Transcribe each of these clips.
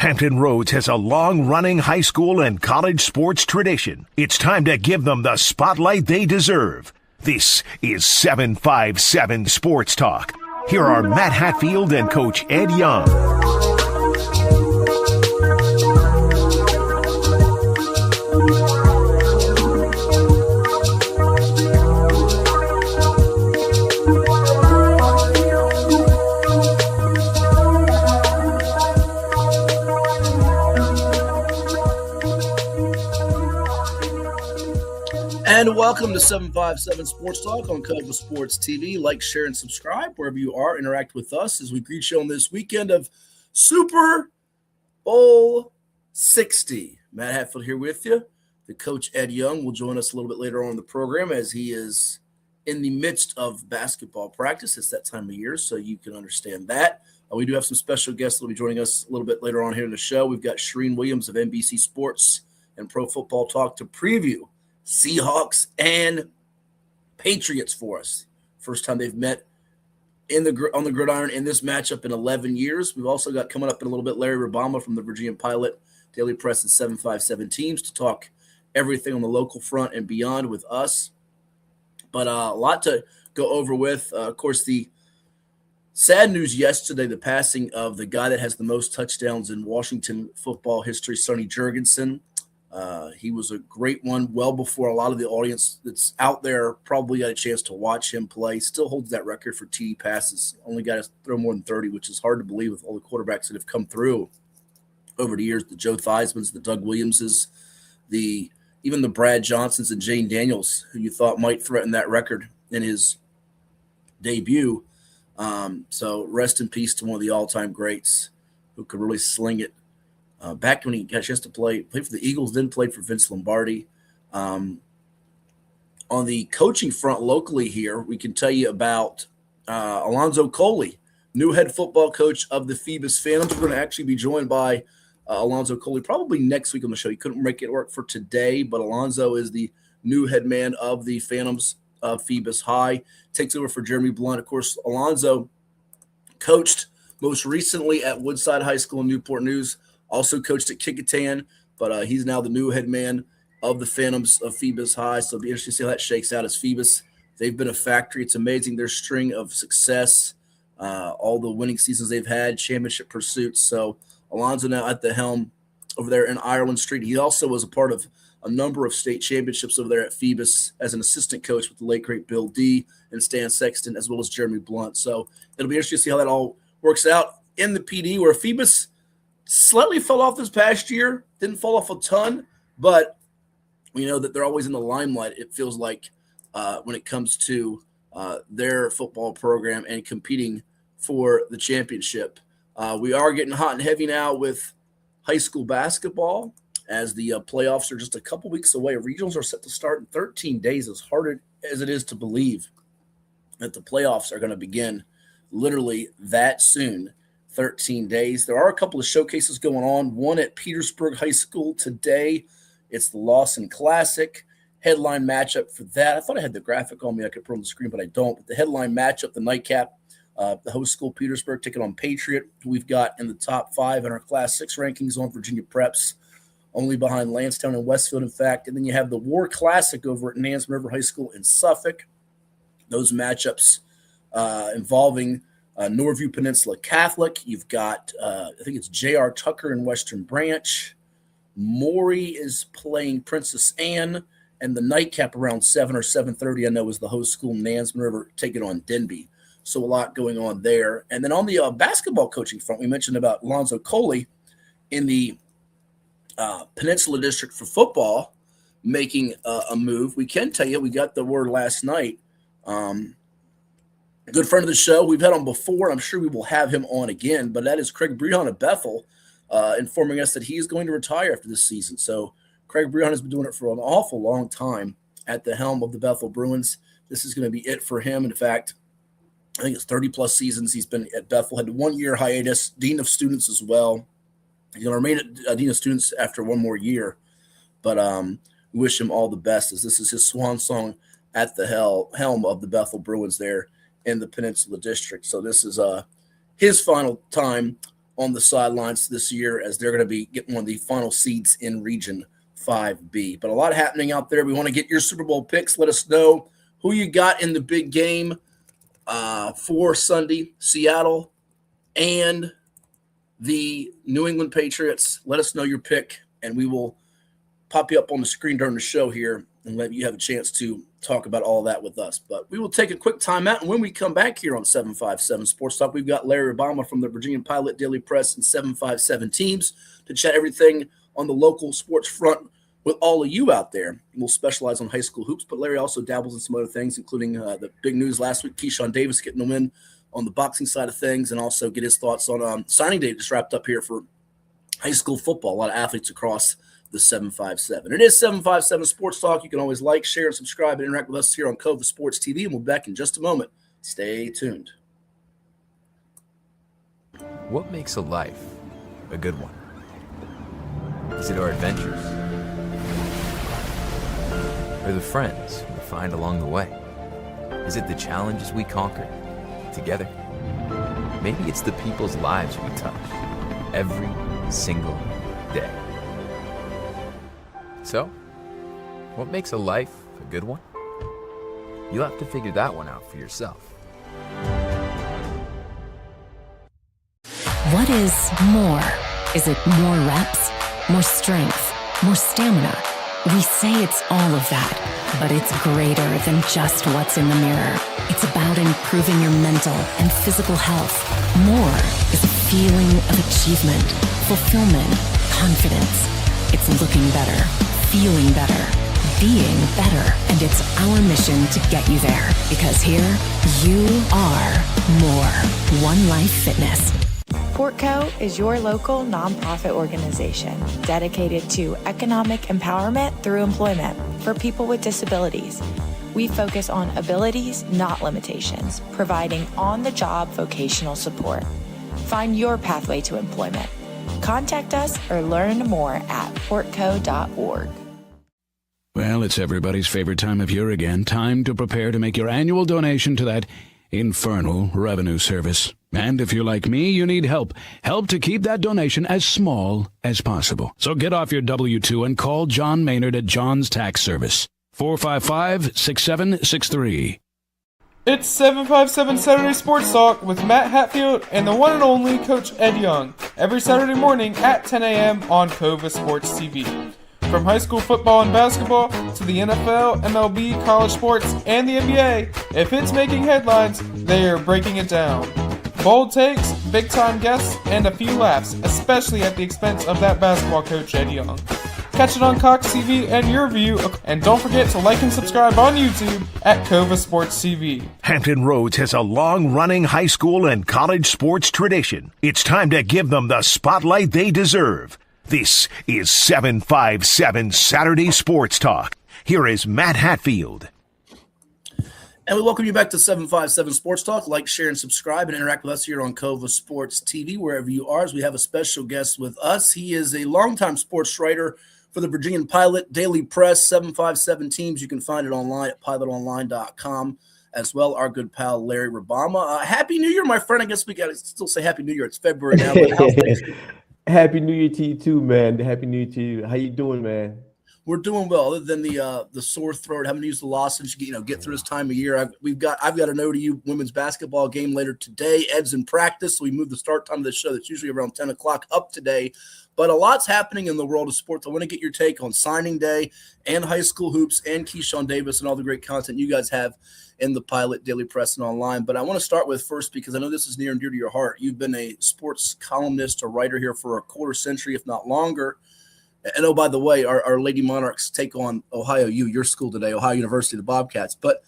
Hampton Roads has a long-running high school and college sports tradition. It's time to give them the spotlight they deserve. This is 757 Sports Talk. Here are Matt Hatfield and Coach Ed Young. And welcome to 757 Sports Talk on Cover Sports TV. Like, share, and subscribe wherever you are. Interact with us as we greet you on this weekend of Super Bowl 60. Matt Hatfield here with you. The coach Ed Young will join us a little bit later on in the program as he is in the midst of basketball practice. It's that time of year, so you can understand that. We do have some special guests that will be joining us a little bit later on here in the show. We've got Charean Williams of NBC Sports and Pro Football Talk to preview Seahawks and Patriots for us. First time they've met on the gridiron in this matchup in 11 years. We've also got coming up in a little bit Larry Rubama from The-Virginian Pilot, Daily Press and 757 Teams to talk everything on the local front and beyond with us. But a lot to go over with. Of course, the sad news yesterday, the passing of the guy that has the most touchdowns in Washington football history, Sonny Jurgensen. He was a great one well before a lot of the audience that's out there probably got a chance to watch him play. Still holds that record for TD passes. Only got to throw more than 30, which is hard to believe with all the quarterbacks that have come through over the years. The Joe Theismanns, the Doug Williamses, even the Brad Johnsons and Jane Daniels, who you thought might threaten that record in his debut. So rest in peace to one of the all-time greats who could really sling it. Back when he got a chance to play for the Eagles, then played for Vince Lombardi. On the coaching front locally here, we can tell you about Alonzo Coley, new head football coach of the Phoebus Phantoms. We're going to actually be joined by Alonzo Coley probably next week on the show. He couldn't make it work for today, but Alonzo is the new head man of the Phantoms of Phoebus High. Takes over for Jeremy Blunt. Of course, Alonzo coached most recently at Woodside High School in Newport News. Also coached at Kecoughtan, but he's now the new head man of the Phantoms of Phoebus High. So it'll be interesting to see how that shakes out as Phoebus. They've been a factory. It's amazing their string of success, all the winning seasons they've had, championship pursuits. So Alonzo now at the helm over there in Ireland Street. He also was a part of a number of state championships over there at Phoebus as an assistant coach with the late, great Bill D and Stan Sexton, as well as Jeremy Blunt. So it'll be interesting to see how that all works out in the PD, where Phoebus slightly fell off this past year. Didn't fall off a ton, but we know that they're always in the limelight, it feels like, when it comes to their football program and competing for the championship. We are getting hot and heavy now with high school basketball as the playoffs are just a couple weeks away. Regionals are set to start in 13 days, as hard as it is to believe that the playoffs are going to begin literally that soon. 13 days. There are a couple of showcases going on. One at Petersburg High School today. It's the Lawson Classic. Headline matchup for that. I thought I had the graphic on me. I could put it on the screen, but I don't. But the headline matchup, the nightcap, the host school Petersburg taking on Patriot, who we've got in the top 5 in our Class 6 rankings on Virginia Preps, only behind Lansdowne and Westfield, in fact. And then you have the War Classic over at Nansemond River High School in Suffolk. Those matchups involving Norview Peninsula Catholic. You've got, I think it's J.R. Tucker in Western Branch. Maury is playing Princess Anne. And the nightcap around 7 or 7:30, I know, is the host school, Nansemond River, taking on Denby. So a lot going on there. And then on the basketball coaching front, we mentioned about Alonzo Coley in the Peninsula District for football making a move. We can tell you, we got the word last night. Good friend of the show. We've had him before. I'm sure we will have him on again, but that is Craig Brehan of Bethel, informing us that he is going to retire after this season. So Craig Brehan has been doing it for an awful long time at the helm of the Bethel Bruins. This is going to be it for him. In fact, I think it's 30-plus seasons he's been at Bethel. Had a 1-year hiatus, dean of students as well. He's going to remain at dean of students after one more year. But we wish him all the best, as this is his swan song at the helm of the Bethel Bruins there in the Peninsula District. So this is his final time on the sidelines this year as they're going to be getting one of the final seeds in Region 5B. But a lot happening out there. We want to get your Super Bowl picks. Let us know who you got in the big game for Sunday, Seattle and the New England Patriots. Let us know your pick, and we will pop you up on the screen during the show here and let you have a chance to talk about all that with us. But we will take a quick timeout, and when we come back here on 757 Sports Talk, we've got Larry Rubama from the Virginian Pilot, Daily Press, and 757 Teams to chat everything on the local sports front with all of you out there. We'll specialize on high school hoops, but Larry also dabbles in some other things, including the big news last week, Keyshawn Davis getting the win on the boxing side of things, and also get his thoughts on signing day just wrapped up here for high school football. A lot of athletes across the 757. It is 757 Sports Talk. You can always like, share, and subscribe and interact with us here on Cova Sports TV, and we'll be back in just a moment. Stay tuned. What makes a life a good one? Is it our adventures? Or the friends we find along the way? Is it the challenges we conquer together? Maybe it's the people's lives we touch every single day. So, what makes a life a good one? You'll have to figure that one out for yourself. What is more? Is it more reps, more strength, more stamina? We say it's all of that, but it's greater than just what's in the mirror. It's about improving your mental and physical health. More is a feeling of achievement, fulfillment, confidence. It's looking better, feeling better, being better, and it's our mission to get you there. Because here, you are more. One Life Fitness. Portco is your local nonprofit organization dedicated to economic empowerment through employment for people with disabilities. We focus on abilities, not limitations, providing on-the-job vocational support. Find your pathway to employment. Contact us or learn more at portco.org. Well, it's everybody's favorite time of year again. Time to prepare to make your annual donation to that infernal revenue service. And if you're like me, you need help. Help to keep that donation as small as possible. So get off your W-2 and call John Maynard at John's Tax Service. 455-6763. It's 757 Saturday Sports Talk with Matt Hatfield and the one and only Coach Ed Young. Every Saturday morning at 10 a.m. on Cova Sports TV. From high school football and basketball to the NFL, MLB, college sports, and the NBA, if it's making headlines, they are breaking it down. Bold takes, big-time guests, and a few laughs, especially at the expense of that basketball coach, Ed Young. Catch it on Cox TV and YourView, and don't forget to like and subscribe on YouTube at Cova Sports TV. Hampton Roads has a long-running high school and college sports tradition. It's time to give them the spotlight they deserve. This is 757 Saturday Sports Talk. Here is Matt Hatfield. And we welcome you back to 757 Sports Talk. Like, share, and subscribe, and interact with us here on Cova Sports TV, wherever you are, as we have a special guest with us. He is a longtime sports writer for the Virginian Pilot, Daily Press, 757 Teams. You can find it online at pilotonline.com. As well, our good pal, Larry Rubama. Happy New Year, my friend. I guess we got to still say Happy New Year. It's February now. But how's things? Happy New Year to you too, man. Happy New Year to you. How you doing, man? We're doing well, other than the sore throat, having to use the lozenge, get through this time of year. I've got an ODU women's basketball game later today. Ed's in practice, so we moved the start time of the show that's usually around 10 o'clock up today. But a lot's happening in the world of sports. I want to get your take on signing day and high school hoops and Keyshawn Davis and all the great content you guys have in the Pilot, Daily Press, and online. But I want to start with first, because I know this is near and dear to your heart. You've been a sports columnist, a writer here for a quarter century, if not longer. And oh, by the way, our Lady Monarchs take on Ohio U, your school today, Ohio University, the Bobcats. But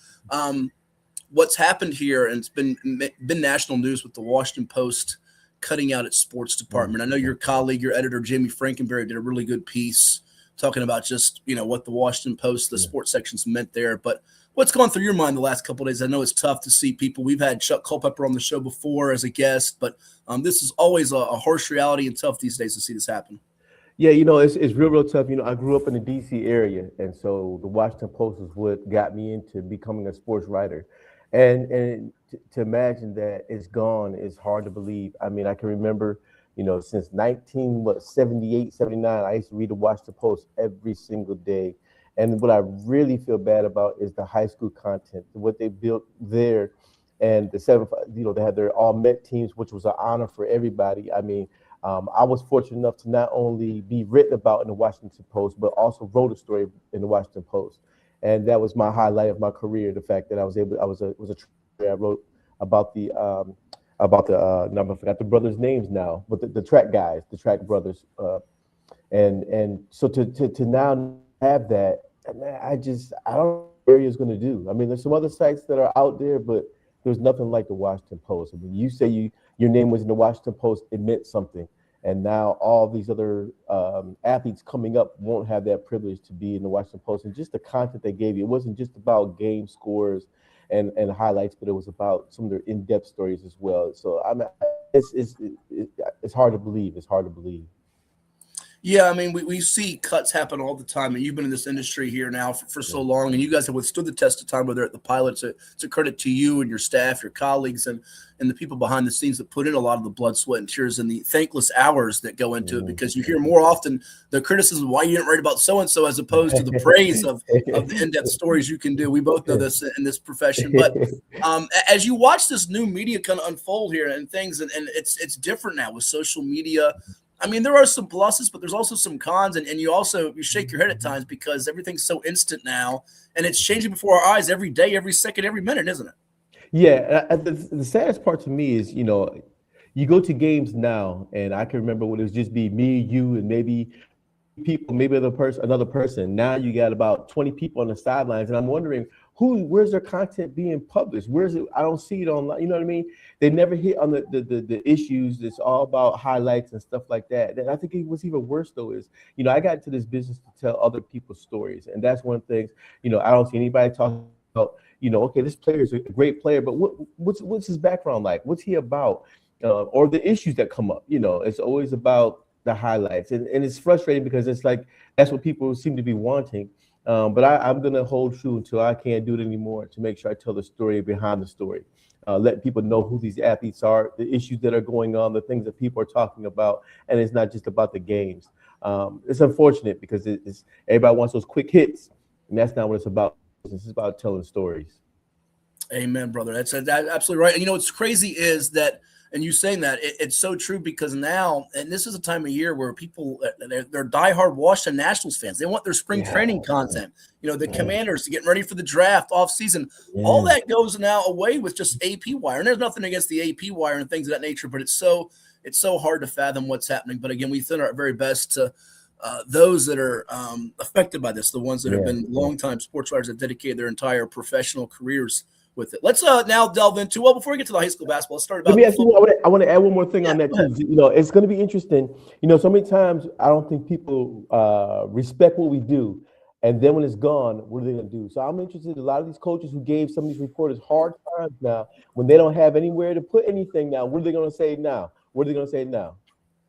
what's happened here, and it's been national news with the Washington Post cutting out its sports department. I know your colleague, your editor, Jamie Frankenberry, did a really good piece talking about just, what the Washington Post, the sports sections meant there. But what's gone through your mind the last couple of days? I know it's tough to see people. We've had Chuck Culpepper on the show before as a guest, but this is always a harsh reality and tough these days to see this happen. Yeah, it's real tough. I grew up in the D.C. area, and so the Washington Post is what got me into becoming a sports writer. And to imagine that it's gone is hard to believe. I mean, I can remember Since 1978, 79, I used to read the Washington Post every single day. And what I really feel bad about is the high school content, what they built there. And the 7-5, they had their all-Met teams, which was an honor for everybody. I mean, I was fortunate enough to not only be written about in the Washington Post, but also wrote a story in the Washington Post. And that was my highlight of my career, the fact that I wrote about the I forgot the brothers' names now, but the track guys, the track brothers. And so to now have that, man, I don't know what area is going to do. I mean, there's some other sites that are out there, but there's nothing like the Washington Post. I mean, you say your name was in the Washington Post, it meant something. And now all these other athletes coming up won't have that privilege to be in the Washington Post. And just the content they gave you, it wasn't just about game scores and highlights, but it was about some of their in-depth stories as well. So it's hard to believe. It's hard to believe. Yeah, I mean, we see cuts happen all the time, and you've been in this industry here now for so long, and you guys have withstood the test of time, whether at the Pilot. It's a credit to you and your staff, your colleagues, and the people behind the scenes that put in a lot of the blood, sweat, and tears and the thankless hours that go into it, because you hear more often the criticism of why you didn't write about so-and-so as opposed to the praise of the in-depth stories you can do. We both know this in this profession. But as you watch this new media kind of unfold here and things, and it's different now with social media. I mean, there are some pluses, but there's also some cons, and you shake your head at times because everything's so instant now, and it's changing before our eyes every day, every second, every minute, isn't it? Yeah, the saddest part to me is, you go to games now, and I can remember when it was just be me, you, and maybe people, maybe another person. Now you got about 20 people on the sidelines, and I'm wondering where's their content being published? Where's it? I don't see it online. You know what I mean? They never hit on the issues. It's all about highlights and stuff like that. And I think what's even worse though is, I got into this business to tell other people's stories, and that's one thing. I don't see anybody talking about, okay, this player is a great player, but what's his background like? What's he about? Or the issues that come up. It's always about the highlights, and it's frustrating because it's like that's what people seem to be wanting. But I'm going to hold true until I can't do it anymore to make sure I tell the story behind the story. Let people know who these athletes are, the issues that are going on, the things that people are talking about, and it's not just about the games. It's unfortunate because everybody wants those quick hits, and that's not what it's about. It's about telling stories. Amen, brother. That's absolutely right. And what's crazy is that, and you saying that, it's so true because now, and this is a time of year where people, they're diehard Washington Nationals fans. They want their spring training content. The Commanders getting ready for the draft off season. All that goes now away with just AP wire. And there's nothing against the AP wire and things of that nature, but it's so hard to fathom what's happening. But again, we done our very best to those that are affected by this, the ones that have been longtime sports writers that dedicated their entire professional careers with it. Let's now delve into, before we get to the high school basketball, let's start about. Let me ask you, I want to add one more thing on that too. It's going to be interesting. So many times I don't think people respect what we do, and then when it's gone, what are they going to do? So I'm interested. A lot of these coaches who gave some of these reporters hard times now, when they don't have anywhere to put anything now, what are they going to say now?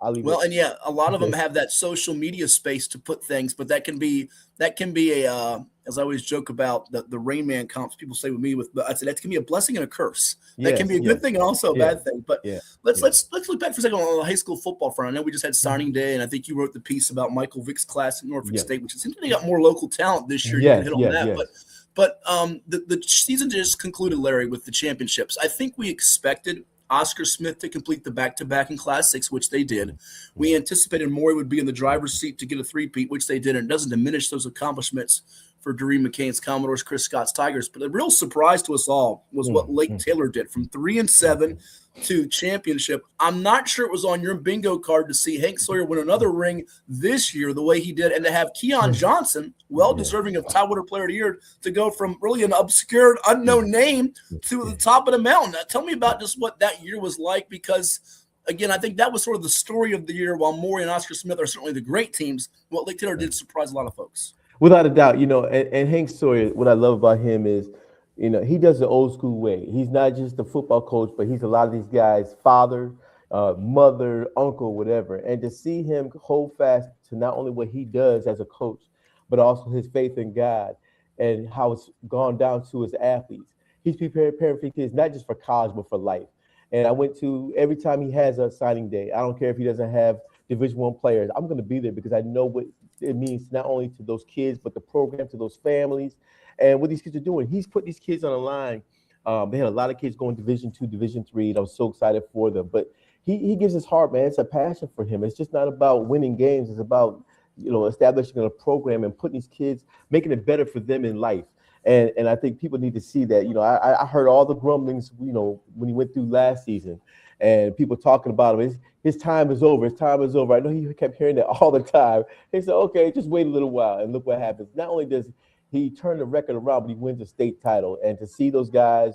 A lot of them have that social media space to put things, but that can be a as I always joke about the Rain Man comps people say with me, I said that can be a blessing and a curse. That can be a good thing and also a bad thing. But let's look back for a second on the high school football front. I know we just had signing day, and I think you wrote the piece about Michael Vick's class at Norfolk State, which seems to got more local talent this year. You can hit on that, but the season just concluded, Larry, with the championships. I think we expected Oscar Smith to complete the back-to-back in Class 6, which they did. We anticipated Morey would be in the driver's seat to get a three-peat, which they did, and it doesn't diminish those accomplishments for Doreen McCain's Commodores, Chris Scott's Tigers. But the real surprise to us all was what Lake Taylor did from 3-7 to championship. I'm not sure it was on your bingo card to see Hank Sawyer win another ring this year the way he did, and to have Keon Johnson, well-deserving of Tidewater Player of the Year, to go from really an obscure, unknown name to the top of the mountain. Now, tell me about just what that year was like, because, again, I think that was sort of the story of the year. While Morey and Oscar Smith are certainly the great teams, what Lake Taylor did surprise a lot of folks. Without a doubt, and Hank Sawyer, what I love about him is, he does the old school way. He's not just a football coach, but he's a lot of these guys' father, mother, uncle, whatever. And to see him hold fast to not only what he does as a coach, but also his faith in God and how it's gone down to his athletes. He's preparing for kids, not just for college, but for life. And I went to every time he has a signing day. I don't care if he doesn't have Division I players. I'm going to be there because I know what it means not only to those kids, but the program, to those families, and what these kids are doing. He's put these kids on the line. They had a lot of kids going Division II, Division III, and I was so excited for them. But he gives his heart, man. It's a passion for him. It's just not about winning games. It's about, establishing a program and putting these kids, making it better for them in life. And I think people need to see that. I heard all the grumblings, when he went through last season, and people talking about him. His time is over. His time is over. I know he kept hearing that all the time. He said, okay, just wait a little while and look what happens. Not only does he turn the record around, but he wins a state title. And to see those guys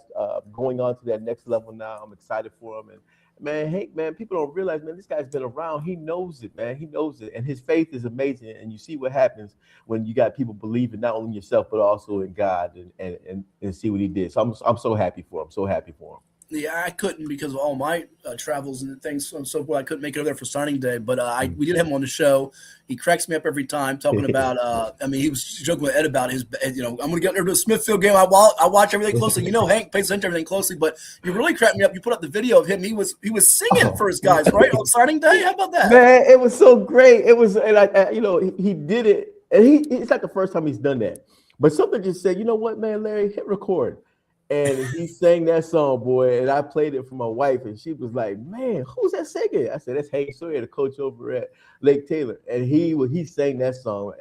going on to that next level now, I'm excited for him. And man, Hank, man, people don't realize, man, this guy's been around. He knows it, man. He knows it. And his faith is amazing. And you see what happens when you got people believing not only in yourself, but also in God, and see what he did. So I'm so happy for him. So happy for him. Yeah, I couldn't because of all my travels and things and so forth. I couldn't make it over there for signing day, but we did have him on the show. He cracks me up every time talking about. He was joking with Ed about his. I'm going to get there to the Smithfield game. I watch everything closely. Hank pays attention to everything closely, but you really cracked me up. You put up the video of him. He was singing for his guys, right, on signing day. How about that? Man, it was so great. It was, and he did it, and it's not the first time he's done that. But something just said, you know what, man, Larry, hit record. And he sang that song, boy, and I played it for my wife, and she was like, man, who's that singing? I said, that's Hank Sawyer, the coach over at Lake Taylor. And he sang that song.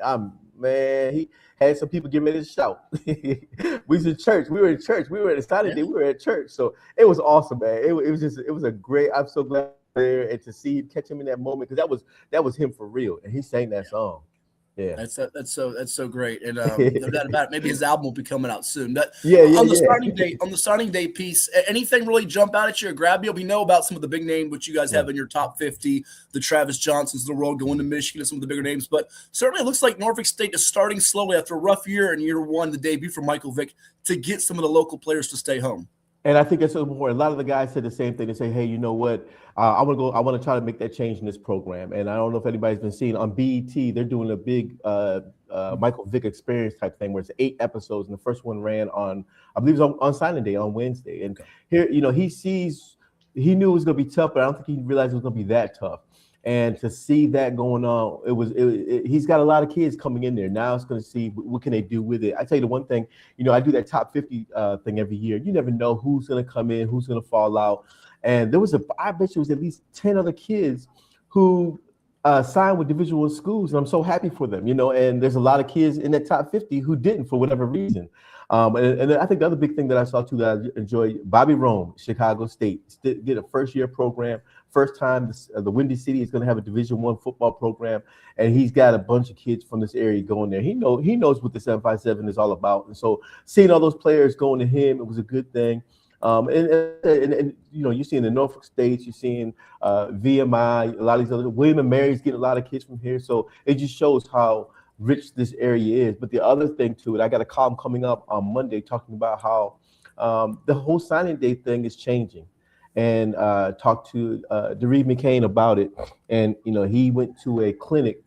He had some people getting ready to shout. We was in church. We were in church. We were at a Saturday. We were at church. So it was awesome, man. It was a great, I'm so glad there, and to catch him in that moment, because that was him for real. And he sang that song. Yeah, that's so great, and no doubt about it. Maybe his album will be coming out soon. On the signing day piece, anything really jump out at you or grab you? We know about some of the big names which you guys have in your top 50, the Travis Johnsons of the world going to Michigan, and some of the bigger names. But certainly, it looks like Norfolk State is starting slowly after a rough year in year one, the debut for Michael Vick, to get some of the local players to stay home. And I think that's so important. A lot of the guys said the same thing. They say, hey, you know what? I want to try to make that change in this program. And I don't know if anybody's been seeing on BET, they're doing a big Michael Vick experience type thing where it's 8 episodes. And the first one ran on, I believe it was on signing day on Wednesday. And here, he knew it was going to be tough, but I don't think he realized it was going to be that tough. And to see that going on, he's got a lot of kids coming in there. Now it's going to see what can they do with it. I tell you the one thing, I do that top 50 thing every year. You never know who's going to come in, who's going to fall out. And I bet you it was at least 10 other kids who signed with Division I schools. And I'm so happy for them, and there's a lot of kids in that top 50 who didn't for whatever reason. And I think the other big thing that I saw too that I enjoyed, Bobby Rome, Chicago State, did a first-year program. First time the Windy City is going to have a Division I football program, and he's got a bunch of kids from this area going there. He knows what the 757 is all about, and so seeing all those players going to him, it was a good thing. And you're seeing the Norfolk States, you're seeing VMI, a lot of these other, William and Mary's getting a lot of kids from here, so it just shows how rich this area is. But the other thing to it, I got a column coming up on Monday talking about how the whole signing day thing is changing. And talked to DeRee McCain about it. And, he went to a clinic,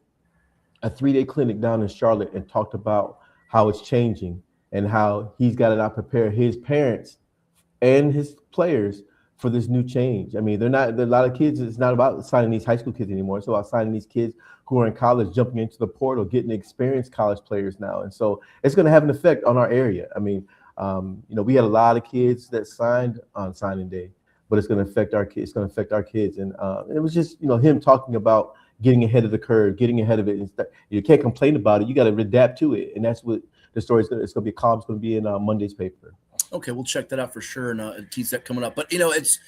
a 3-day clinic down in Charlotte, and talked about how it's changing and how he's got to now prepare his parents and his players for this new change. I mean, there are a lot of kids, it's not about signing these high school kids anymore. It's about signing these kids who are in college, jumping into the portal, getting experienced college players now. And so it's going to have an effect on our area. I mean, we had a lot of kids that signed on signing day, but it's going to affect our kids. It's going to affect our kids. And it was just, him talking about getting ahead of the curve, getting ahead of it. And you can't complain about it. You got to adapt to it. And that's what the story is going to, it's going to be a column. It's going to be in Monday's paper. Okay, we'll check that out for sure and tease that coming up. But, it's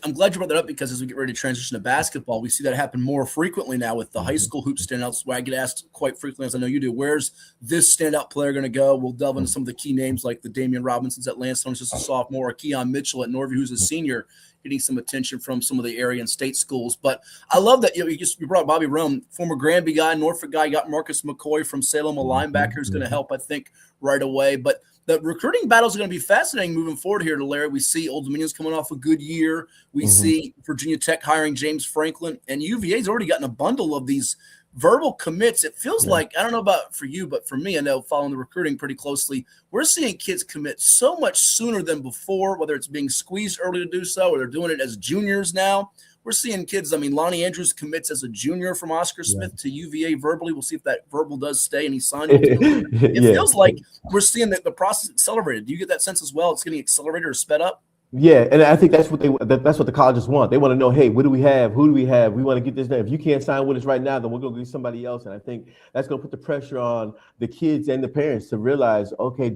I'm glad you brought that up, because as we get ready to transition to basketball, we see that happen more frequently now with the high school hoop standouts, where I get asked quite frequently, as I know you do, where's this standout player going to go? We'll delve into some of the key names like the Damian Robinsons at Lansdowne, who's just a sophomore, or Keon Mitchell at Norview, who's a senior, getting some attention from some of the area and state schools. But I love that you brought Bobby Rome, former Granby guy, Norfolk guy. You got Marcus McCoy from Salem, a linebacker, who's going to help, I think, right away. But the recruiting battles are going to be fascinating moving forward here to Larry. We see Old Dominion's coming off a good year. We see Virginia Tech hiring James Franklin, and UVA's already gotten a bundle of these verbal commits, it feels like, I don't know about for you, but for me, I know following the recruiting pretty closely, we're seeing kids commit so much sooner than before, whether it's being squeezed early to do so or they're doing it as juniors now. We're seeing kids, I mean, Lonnie Andrews commits as a junior from Oscar Smith to UVA verbally. We'll see if that verbal does stay and he signed. It feels like we're seeing that the process accelerated. Do you get that sense as well? It's getting accelerated or sped up? Yeah, and I think that's what the colleges want. They want to know, hey, what do we have? Who do we have? We want to get this done. If you can't sign with us right now, then we're going to get somebody else. And I think that's going to put the pressure on the kids and the parents to realize, okay,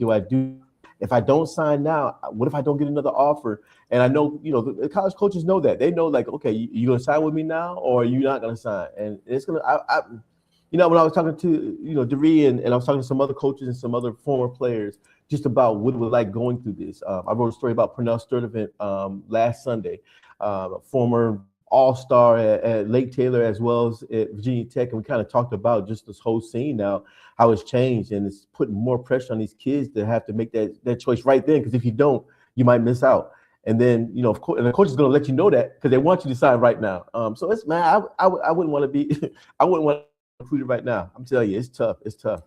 if I don't sign now, what if I don't get another offer? And I know, the college coaches know that. They know, like, okay, you going to sign with me now, or are you not going to sign? And it's going to, when I was talking to, DeRee and I was talking to some other coaches and some other former players just about what it was like going through this. I wrote a story about Pernell Sturdivant last Sunday, former all-star at Lake Taylor as well as at Virginia Tech. And we kind of talked about just this whole scene now, how it's changed, and it's putting more pressure on these kids to have to make that choice right then. Because if you don't, you might miss out. And then, of course, and the coach is going to let you know that because they want you to sign right now. So it's, man, I wouldn't want to be, I wouldn't want to be recruited right now. I'm telling you, it's tough. It's tough.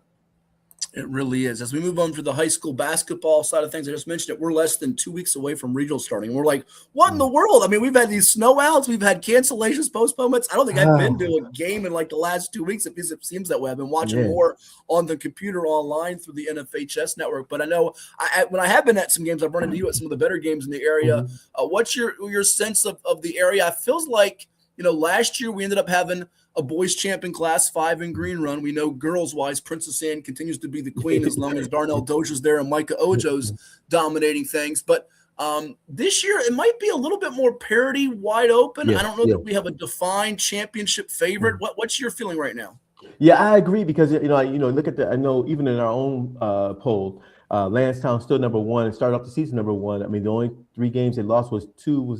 It really is. As we move on to the high school basketball side of things, I just mentioned it. We're less than 2 weeks away from regional starting. We're like, what in the world? I mean, we've had these snowouts, we've had cancellations, postponements. I don't think I've been to a game in like the last 2 weeks. It seems that way. I've been watching more on the computer online through the NFHS network. But I know when I have been at some games, I've run into you at some of the better games in the area. What's your sense of the area? It feels like, last year we ended up having a boys champion class 5 in Green Run. We know girls-wise, Princess Anne continues to be the queen as long as Darnell Dozier's there and Micah Ojo's dominating things. But this year it might be a little bit more parity, wide open. I don't know that we have a defined championship favorite. What's your feeling right now? Yeah, I agree because look at I know even in our own poll, Lansdowne still number one and started off the season number one. I mean, the only 3 games they lost was two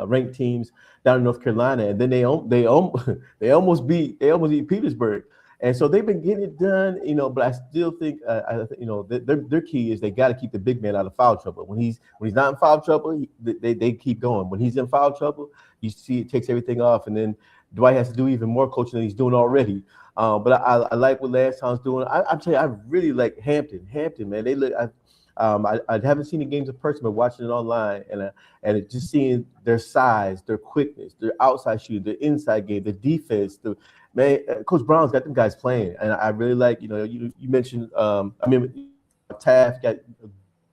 ranked teams down in North Carolina, and then they almost beat Petersburg, and so they've been getting it done. But I still think their key is they got to keep the big man out of foul trouble. When he's not in foul trouble, they keep going. When he's in foul trouble, you see it takes everything off, and then Dwight has to do even more coaching than he's doing already. But I like what Lansdowne's doing. I'm telling you, I really like Hampton. Hampton, man, they look. I haven't seen the games in person, but watching it online, and just seeing their size, their quickness, their outside shooting, their inside game, the defense. Coach Brown's got them guys playing, and I really like. You mentioned. Taft got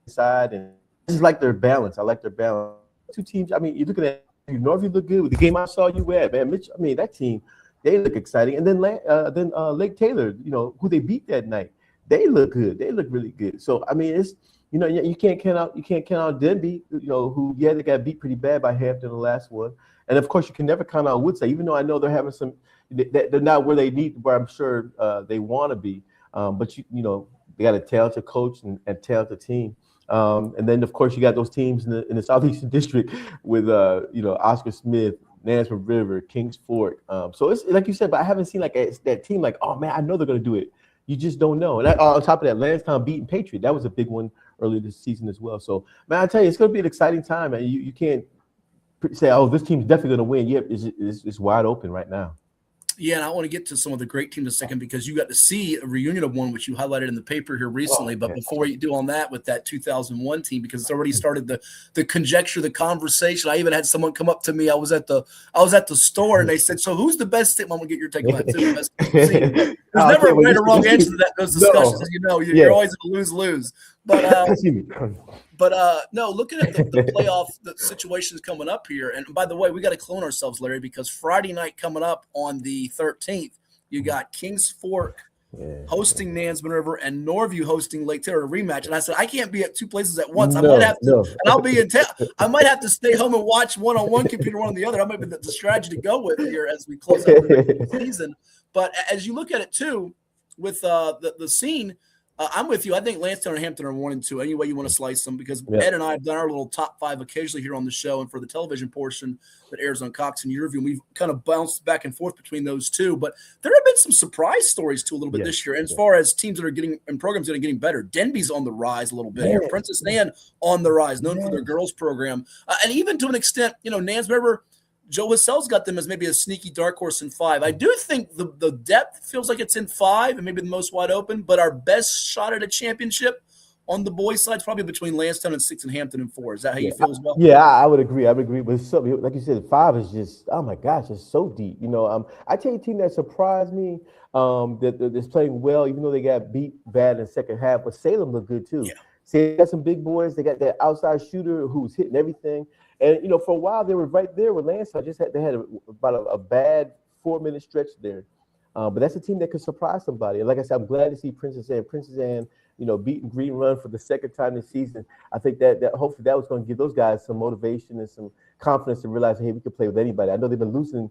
inside, and I just like their balance. I like their balance. 2 teams. I mean, you're looking at Northview look good with the game I saw you at, man. Mitch. I mean, that team. They look exciting, and then Lake Taylor, who they beat that night, they look good. They look really good. So I mean, it's you can't count out Denby, who they got beat pretty bad by Hampton in the last one, and of course you can never count out Woodside, even though I know they're having some, they're not where they need, where I'm sure they want to be, but they got a talented coach and talented team. And then of course you got those teams in the Southeastern District with Oscar Smith, Nansemond River, Kings Fork. So it's like you said, but I haven't seen like that team like, oh man, I know they're going to do it. You just don't know. And on top of that, Lansdowne beating Patriot, that was a big one earlier this season as well. So man, I tell you, it's going to be an exciting time, and you can't say, oh, this team's definitely going to win. Yeah, it's wide open right now. Yeah, and I want to get to some of the great teams in a second because you got to see a reunion of one, which you highlighted in the paper here recently. But before you do on that with that 2001 team, because it's already started the conjecture, the conversation. I even had someone come up to me. I was at the store and they said, "So who's the best team?" I'm gonna get your take on that too. There's never a right or wrong answer to those discussions. No. As you're always gonna lose. But no, looking at the playoff the situations coming up here, and by the way, we got to clone ourselves, Larry, because Friday night coming up on the 13th, you got Kings Fork hosting Nansemond River and Norview hosting Lake Taylor, a rematch. And I said, I can't be at 2 places at once. I might have to, and I'll be in town. I might have to stay home and watch one on one computer, one on the other. That might be the strategy to go with here as we close out the season. But as you look at it too, with the scene. I'm with you. I think Lansdowne and Hampton are 1 and 2. Any way you want to slice them, because Ed and I have done our little top 5 occasionally here on the show, and for the television portion that airs on Cox and Yearview, we've kind of bounced back and forth between those two. But there have been some surprise stories too a little bit this year. And as far as teams that are getting and programs that are getting better, Denby's on the rise a little bit here. Princess Anne on the rise, known for their girls program, and even to an extent, Nansemond River. Joe Hassel's got them as maybe a sneaky dark horse in 5. I do think the depth feels like it's in 5 and maybe the most wide open, but our best shot at a championship on the boys' side is probably between Lansdowne and 6 and Hampton and 4. Is that how you feel as well? Yeah, I would agree. I would agree. But something like you said, 5 is just, oh my gosh, it's so deep. I tell you, a team that surprised me that's playing well, even though they got beat bad in the second half, but Salem looked good too. Yeah. Salem got some big boys. They got that outside shooter who's hitting everything. And for a while they were right there with Lansdowne. They had about a bad 4-minute stretch there. But that's a team that could surprise somebody. And like I said, I'm glad to see Princess Anne, beating Green Run for the second time this season. I think that hopefully that was going to give those guys some motivation and some confidence to realize, hey, we can play with anybody. I know they've been losing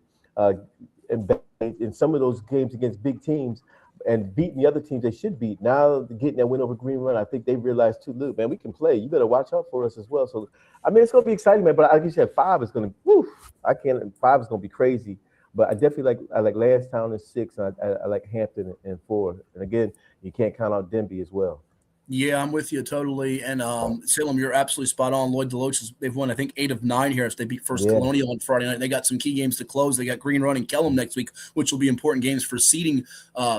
in some of those games against big teams and beating the other teams they should beat. Now getting that win over Green Run, I think they realized too, look, man, we can play. You better watch out for us as well. So, I mean, it's going to be exciting, man. But like you said, 5 is going to, 5 is going to be crazy. But I definitely like Lansdowne in 6, and I like Hampton in 4. And again, you can't count out Denby as well. Yeah, I'm with you totally. And Salem, you're absolutely spot on. Lloyd Deloach, they've won, I think, 8 of 9 here. If they beat First Colonial on Friday night, they got some key games to close. They got Green Run and Kellum next week, which will be important games for seeding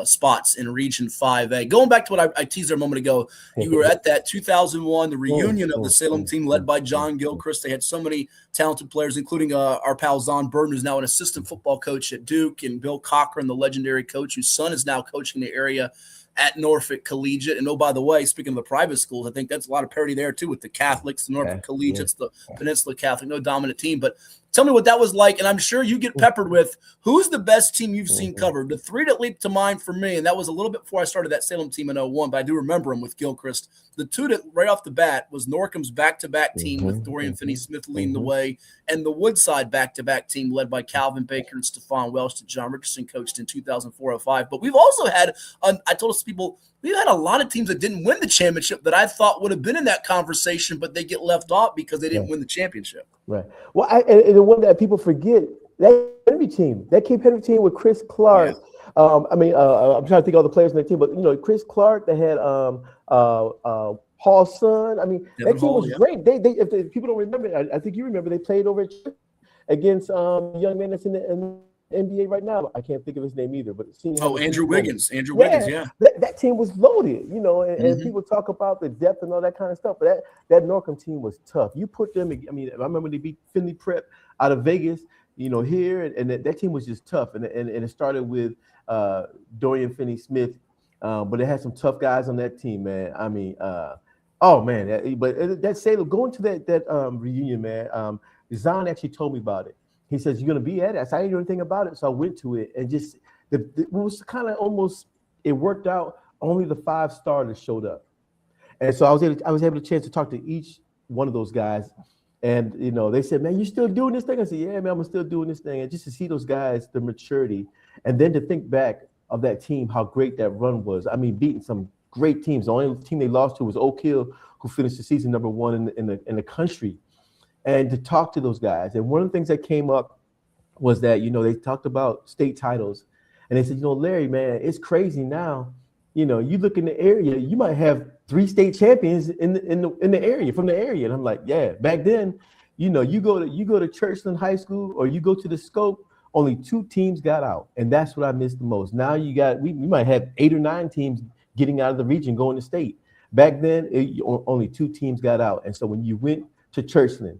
spots in Region 5A. Going back to what I teased there a moment ago, you were at that 2001, the reunion of the Salem team led by John Gilchrist. They had so many talented players, including our pal Zon Burton, who's now an assistant football coach at Duke, and Bill Cochran, the legendary coach whose son is now coaching the area at Norfolk Collegiate. And by the way, speaking of the private schools, I think that's a lot of parity there too with the Catholics, the Norfolk Collegiates, the Peninsula Catholic, no dominant team. But tell me what that was like. And I'm sure you get peppered with who's the best team you've seen covered. The 3 that leaped to mind for me, and that was a little bit before I started that Salem team in 01, but I do remember them with Gilchrist. The 2 that right off the bat was Norcom's back-to-back team with Dorian Finney-Smith leading the way, and the Woodside back-to-back team led by Calvin Baker and Stephon Welsh that John Richardson coached in 2004-05. But we've also had, I told people, we've had a lot of teams that didn't win the championship that I thought would have been in that conversation, but they get left off because they didn't win the championship. Right. Well, and the one that people forget, that Henry team, that Cape Henry team with Chris Clark. I'm trying to think of all the players in that team, but Chris Clark, they had Paul's son. I mean, Devin that team was great. They if people don't remember, I think you remember, they played over against a young man that's in the NBA right now. I can't think of his name either, but Andrew Wiggins. Wiggins, that team was loaded, and people talk about the depth and all that kind of stuff, but that Norcom team was tough. You put them, I remember they beat Finley Prep out of Vegas, here, and that team was just tough, and it started with Dorian Finney-Smith, but it had some tough guys on that team, man. I mean, but that Salem, going to that reunion, man, Zahn actually told me about it. He says, "You're going to be at it." I said, "I didn't know anything about it." So I went to it, and just it was kind of almost, it worked out. Only the 5 starters showed up. And so I was able to chance to talk to each one of those guys. And, they said, "Man, you still doing this thing?" I said, "Yeah, man, I'm still doing this thing." And just to see those guys, the maturity, and then to think back of that team, how great that run was. I mean, beating some great teams. The only team they lost to was Oak Hill, who finished the season number 1 in the country. And to talk to those guys. And one of the things that came up was that, they talked about state titles. And they said, "Larry, man, it's crazy now. You look in the area, you might have 3 state champions in the area, from the area." And I'm like, yeah, back then, you go to Churchland High School or you go to the Scope, only 2 teams got out. And that's what I missed the most. Now we might have 8 or 9 teams getting out of the region, going to state. Back then, only 2 teams got out. And so when you went to Churchland,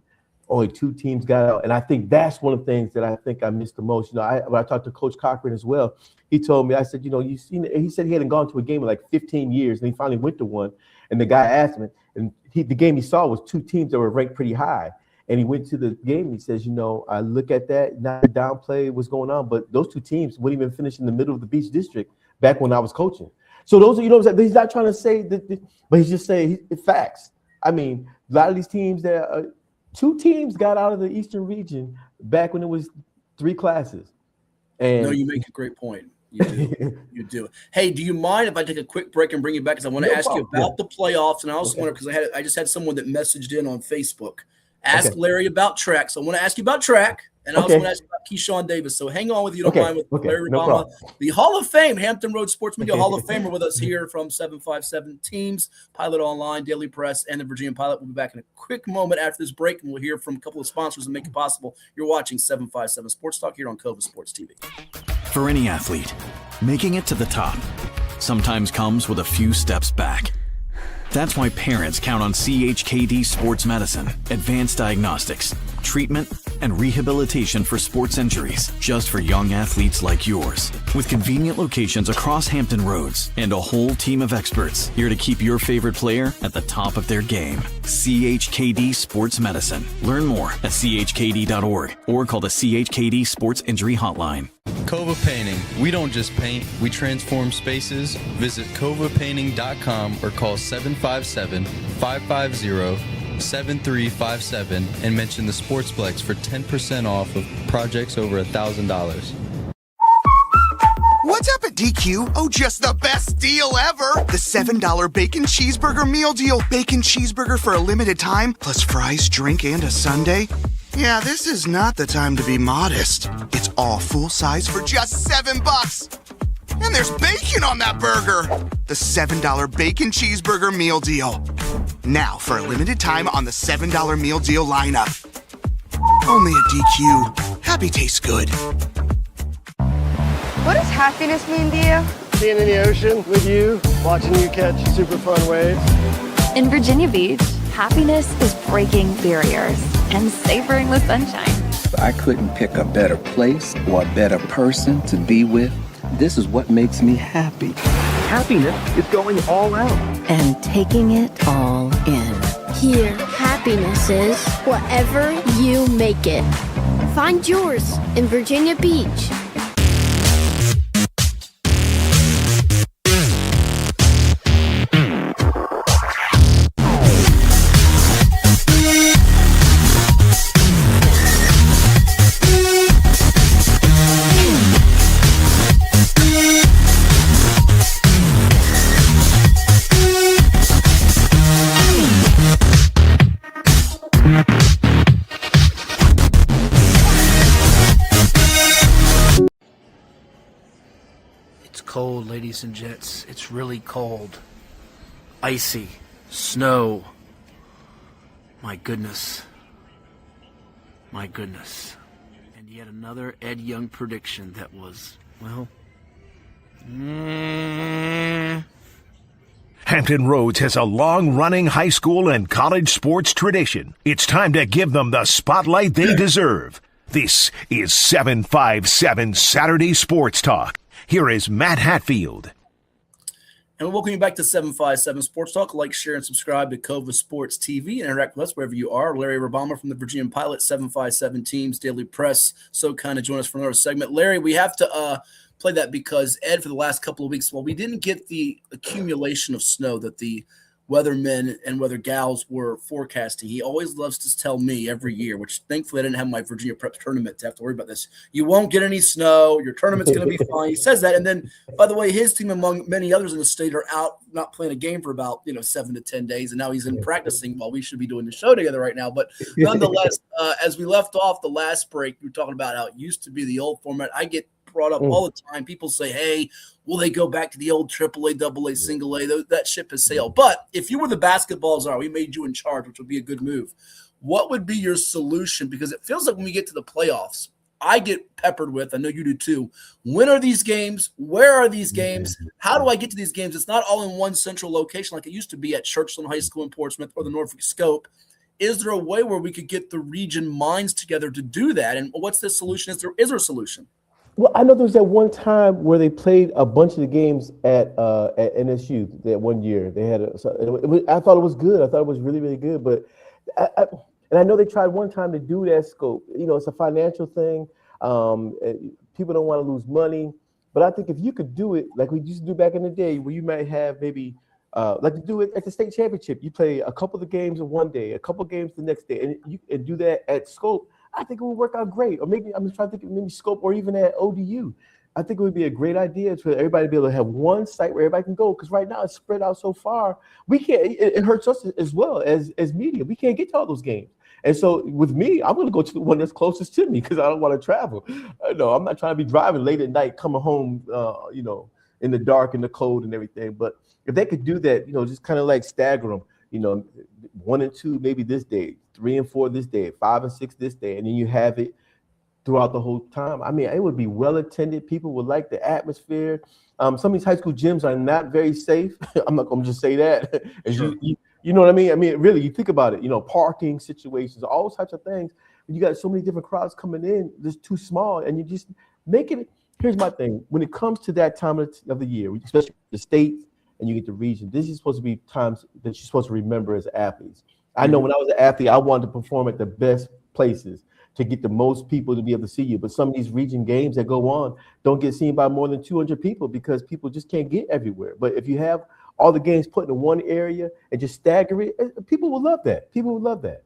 only 2 teams got out. And I think that's one of the things that I think I missed the most. When I talked to Coach Cochran as well, he told me, I said, he said he hadn't gone to a game in like 15 years, and he finally went to one. And the guy asked him, and the game he saw was 2 teams that were ranked pretty high. And he went to the game and he says, I look at that, not to downplay what's going on, but those 2 teams wouldn't even finish in the middle of the Beach District back when I was coaching. So those are, he's not trying to say that, but he's just saying facts. I mean, a lot of these teams that 2 teams got out of the Eastern region back when it was 3 classes. And no, you make a great point. You do. You do. Hey, do you mind if I take a quick break and bring you back? Because I want to ask you about the playoffs, and I also want to, because I just had someone that messaged in on Facebook ask Okay. Larry about track. So I want to ask you about track, and I also want to ask you about Keyshawn Davis. So hang on with you, don't mind, with Larry No Rubama, problem. the Hall of Fame, Hampton Roads Sports Media Hall of Famer, with us here from 757 Teams, Pilot Online, Daily Press, and the Virginian Pilot. We'll be back in a quick moment after this break, and we'll hear from a couple of sponsors that make it possible. You're watching 757 Sports Talk here on Cova Sports TV. For any athlete, making it to the top sometimes comes with a few steps back. That's why parents count on CHKD Sports Medicine, advanced diagnostics, treatment, and rehabilitation for sports injuries, just for young athletes like yours. With convenient locations across Hampton Roads and a whole team of experts here to keep your favorite player at the top of their game. CHKD Sports Medicine. Learn more at chkd.org or call the CHKD Sports Injury Hotline. Cova Painting. We don't just paint, we transform spaces. Visit covapainting.com or call 757-550-7357 and mention the Sportsplex for 10% off of projects over $1,000. What's up at DQ? Oh, just the best deal ever! The $7 bacon cheeseburger meal deal. Bacon cheeseburger for a limited time, plus fries, drink, and a sundae. Yeah, this is not the time to be modest. It's all full size for just $7. And there's bacon on that burger. The $7 bacon cheeseburger meal deal. Now, for a limited time on the $7 meal deal lineup. Only at DQ. Happy tastes good. What does happiness mean to you? Being in the ocean with you, watching you catch super fun waves. In Virginia Beach, happiness is breaking barriers and savoring the sunshine. I couldn't pick a better place or a better person to be with. This is what makes me happy. Happiness is going all out. And taking it all in. Here, happiness is whatever you make it. Find yours in Virginia Beach. Cold, ladies and gents. It's really cold. Icy. Snow. My goodness. My goodness. And yet another Ed Young prediction that was, well... Hampton Roads has a long-running high school and college sports tradition. It's time to give them the spotlight they deserve. This is 757 Saturday Sports Talk. Here is Matt Hatfield. And welcome you back to 757 Sports Talk. Like, share, and subscribe to Cova Sports TV and interact with us wherever you are. Larry Rubama from the Virginian Pilot, 757 Teams, Daily Press. So kind of join us for another segment. Larry, we have to play that because, Ed, for the last couple of weeks, well, we didn't get the accumulation of snow that the weathermen and weather gals were forecasting. He always loves to tell me every year, which thankfully I didn't have my Virginia Prep tournament to have to worry about this. You won't get any snow. Your tournament's going to be fine. He says that. And then, by the way, his team, among many others in the state, are out not playing a game for about 7 to 10 days. And now he's in practicing while we should be doing the show together right now. But nonetheless, as we left off the last break, we were talking about how it used to be the old format. I get brought up all the time. People say, hey, will they go back to the old AAA, AA, single A? That ship has sailed. But if you were the basketball czar, we made you in charge, which would be a good move. What would be your solution? Because it feels like when we get to the playoffs, I get peppered with, I know you do too, when are these games? Where are these games? How do I get to these games? It's not all in one central location like it used to be at Churchland High School in Portsmouth or the Norfolk Scope. Is there a way where we could get the region minds together to do that? And what's the solution? Is there a solution? Well, I know there was that one time where they played a bunch of the games at NSU that one year. They had I thought it was good. I thought it was really, really good. But I know they tried one time to do that scope. It's a financial thing. People don't want to lose money. But I think if you could do it like we used to do back in the day, where you might have maybe like to do it at the state championship, you play a couple of games in one day, a couple of games the next day, and you can do that at scope. I think it would work out great. Or maybe I'm just trying to think of maybe scope or even at ODU. I think it would be a great idea for everybody to be able to have one site where everybody can go. Because right now it's spread out so far, we can't. It hurts us as well as media. We can't get to all those games. And so with me, I'm going to go to the one that's closest to me because I don't want to travel. No, I'm not trying to be driving late at night, coming home, in the dark and the cold and everything. But if they could do that, just kind of like stagger them, 1 and 2 maybe this day, 3 and 4 this day, 5 and 6 this day, and then you have it throughout the whole time. I mean, it would be well attended. People would like the atmosphere. Some of these high school gyms are not very safe. I'm not going to just say that. Sure. You know what I mean? I mean, really, you think about it, parking situations, all those types of things. You got so many different crowds coming in, it's too small, and you just make it. Here's my thing. When it comes to that time of the year, especially the state and you get the region, this is supposed to be times that you're supposed to remember as athletes. I know when I was an athlete, I wanted to perform at the best places to get the most people to be able to see you. But some of these region games that go on don't get seen by more than 200 people because people just can't get everywhere. But if you have all the games put in one area and just stagger it, people will love that. People would love that.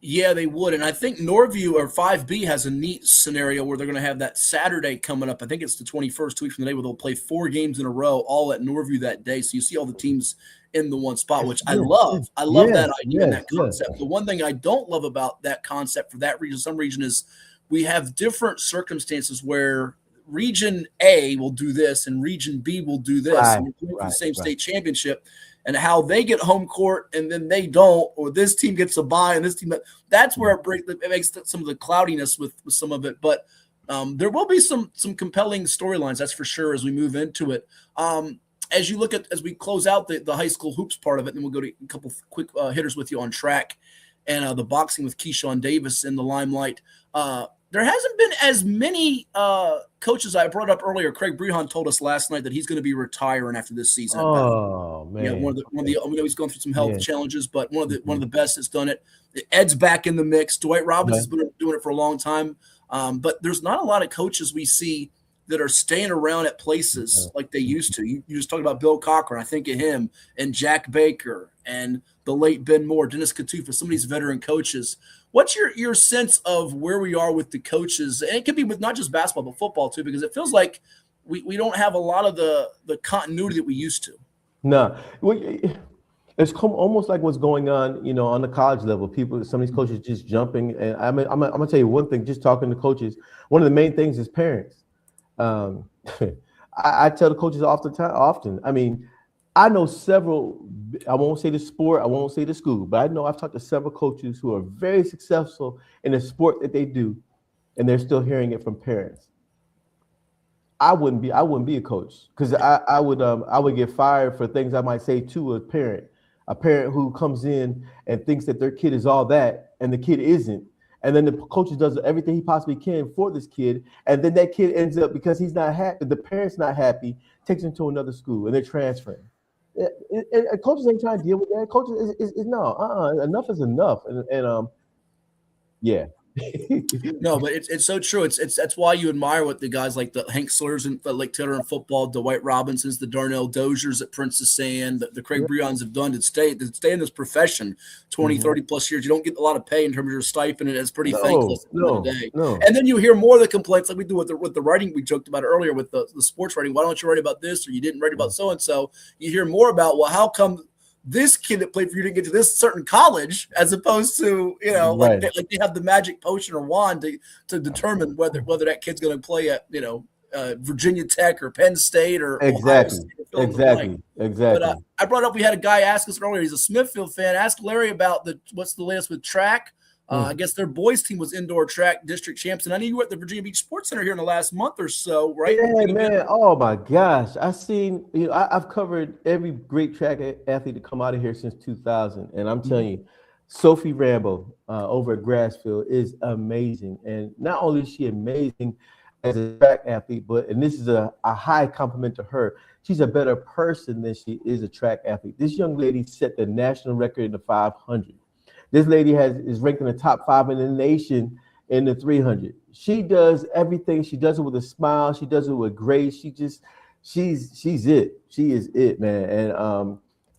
Yeah, they would. And I think Norview or 5B has a neat scenario where they're going to have that Saturday coming up. I think it's the 21st, 2 weeks from the day, where they'll play 4 games in a row, all at Norview that day. So you see all the teams in the one spot, which I love. I love that idea and that concept. The one thing I don't love about that concept for that region, some region, is we have different circumstances where Region A will do this and Region B will do this. And we're doing the same state championship. And how they get home court and then they don't, or this team gets a bye and this team, that's where it makes some of the cloudiness with some of it. But there will be some compelling storylines, that's for sure, as we move into it. As we close out the high school hoops part of it, and we'll go to a couple quick hitters with you on track and the boxing with Keyshawn Davis in the limelight. There hasn't been as many coaches. I brought up earlier. Craig Brehan told us last night that he's going to be retiring after this season. Oh man! Yeah, one of the. I know he's going through some health challenges, but one of the best has done it. Ed's back in the mix. Dwight Robbins has been doing it for a long time, but there's not a lot of coaches we see that are staying around at places like they used to. You just talked about Bill Cochran. I think of him and Jack Baker and the late Ben Moore, Dennis Katufa, some of these veteran coaches. What's your sense of where we are with the coaches? And it could be with not just basketball, but football too, because it feels like we don't have a lot of the continuity that we used to. No, it's almost like what's going on, on the college level. Some of these coaches just jumping. And I'm gonna tell you one thing. Just talking to coaches, one of the main things is parents. I tell the coaches often. I mean, I know several. I won't say the sport. I won't say the school, but I know I've talked to several coaches who are very successful in the sport that they do, and they're still hearing it from parents. I wouldn't be a coach because I would get fired for things I might say to a parent who comes in and thinks that their kid is all that and the kid isn't. And then the coach does everything he possibly can for this kid. And then that kid ends up, because he's not happy, the parent's not happy, takes him to another school and they're transferring. Coaches ain't trying to deal with that. Coaches is enough is enough. Yeah. No, but it's so true. That's why you admire what the guys like the Hank Slurs and Lake Taylor in football, Dwight Robinsons, the Darnell Doziers at Princess saying, the Craig Breons have done to stay in this profession 20, 30 plus years. You don't get a lot of pay in terms of your stipend, and it's pretty thankless at the end of the day. No. And then you hear more of the complaints like we do with the writing we joked about earlier with the sports writing. Why don't you write about this, or you didn't write about so and so? You hear more about, well, how come this kid that played for you didn't get to this certain college, as opposed to, like they have the magic potion or wand to determine whether that kid's going to play at, Virginia Tech or Penn State or exactly. But I brought up, we had a guy ask us earlier, he's a Smithfield fan, asked Larry about what's the latest with track. I guess their boys team was indoor track district champs, and I know you were at the Virginia Beach Sports Center here in the last month or so, right? Yeah, man. Oh my gosh, I've covered every great track athlete to come out of here since 2000, and I'm telling you, Sophie Rambo over at Grassfield is amazing, and not only is she amazing as a track athlete, and this is a high compliment to her, she's a better person than she is a track athlete. This young lady set the national record in the 500. This lady is ranked in the top 5 in the nation in the 300. She does everything. She does it with a smile. She does it with grace. She's it. She is it, man.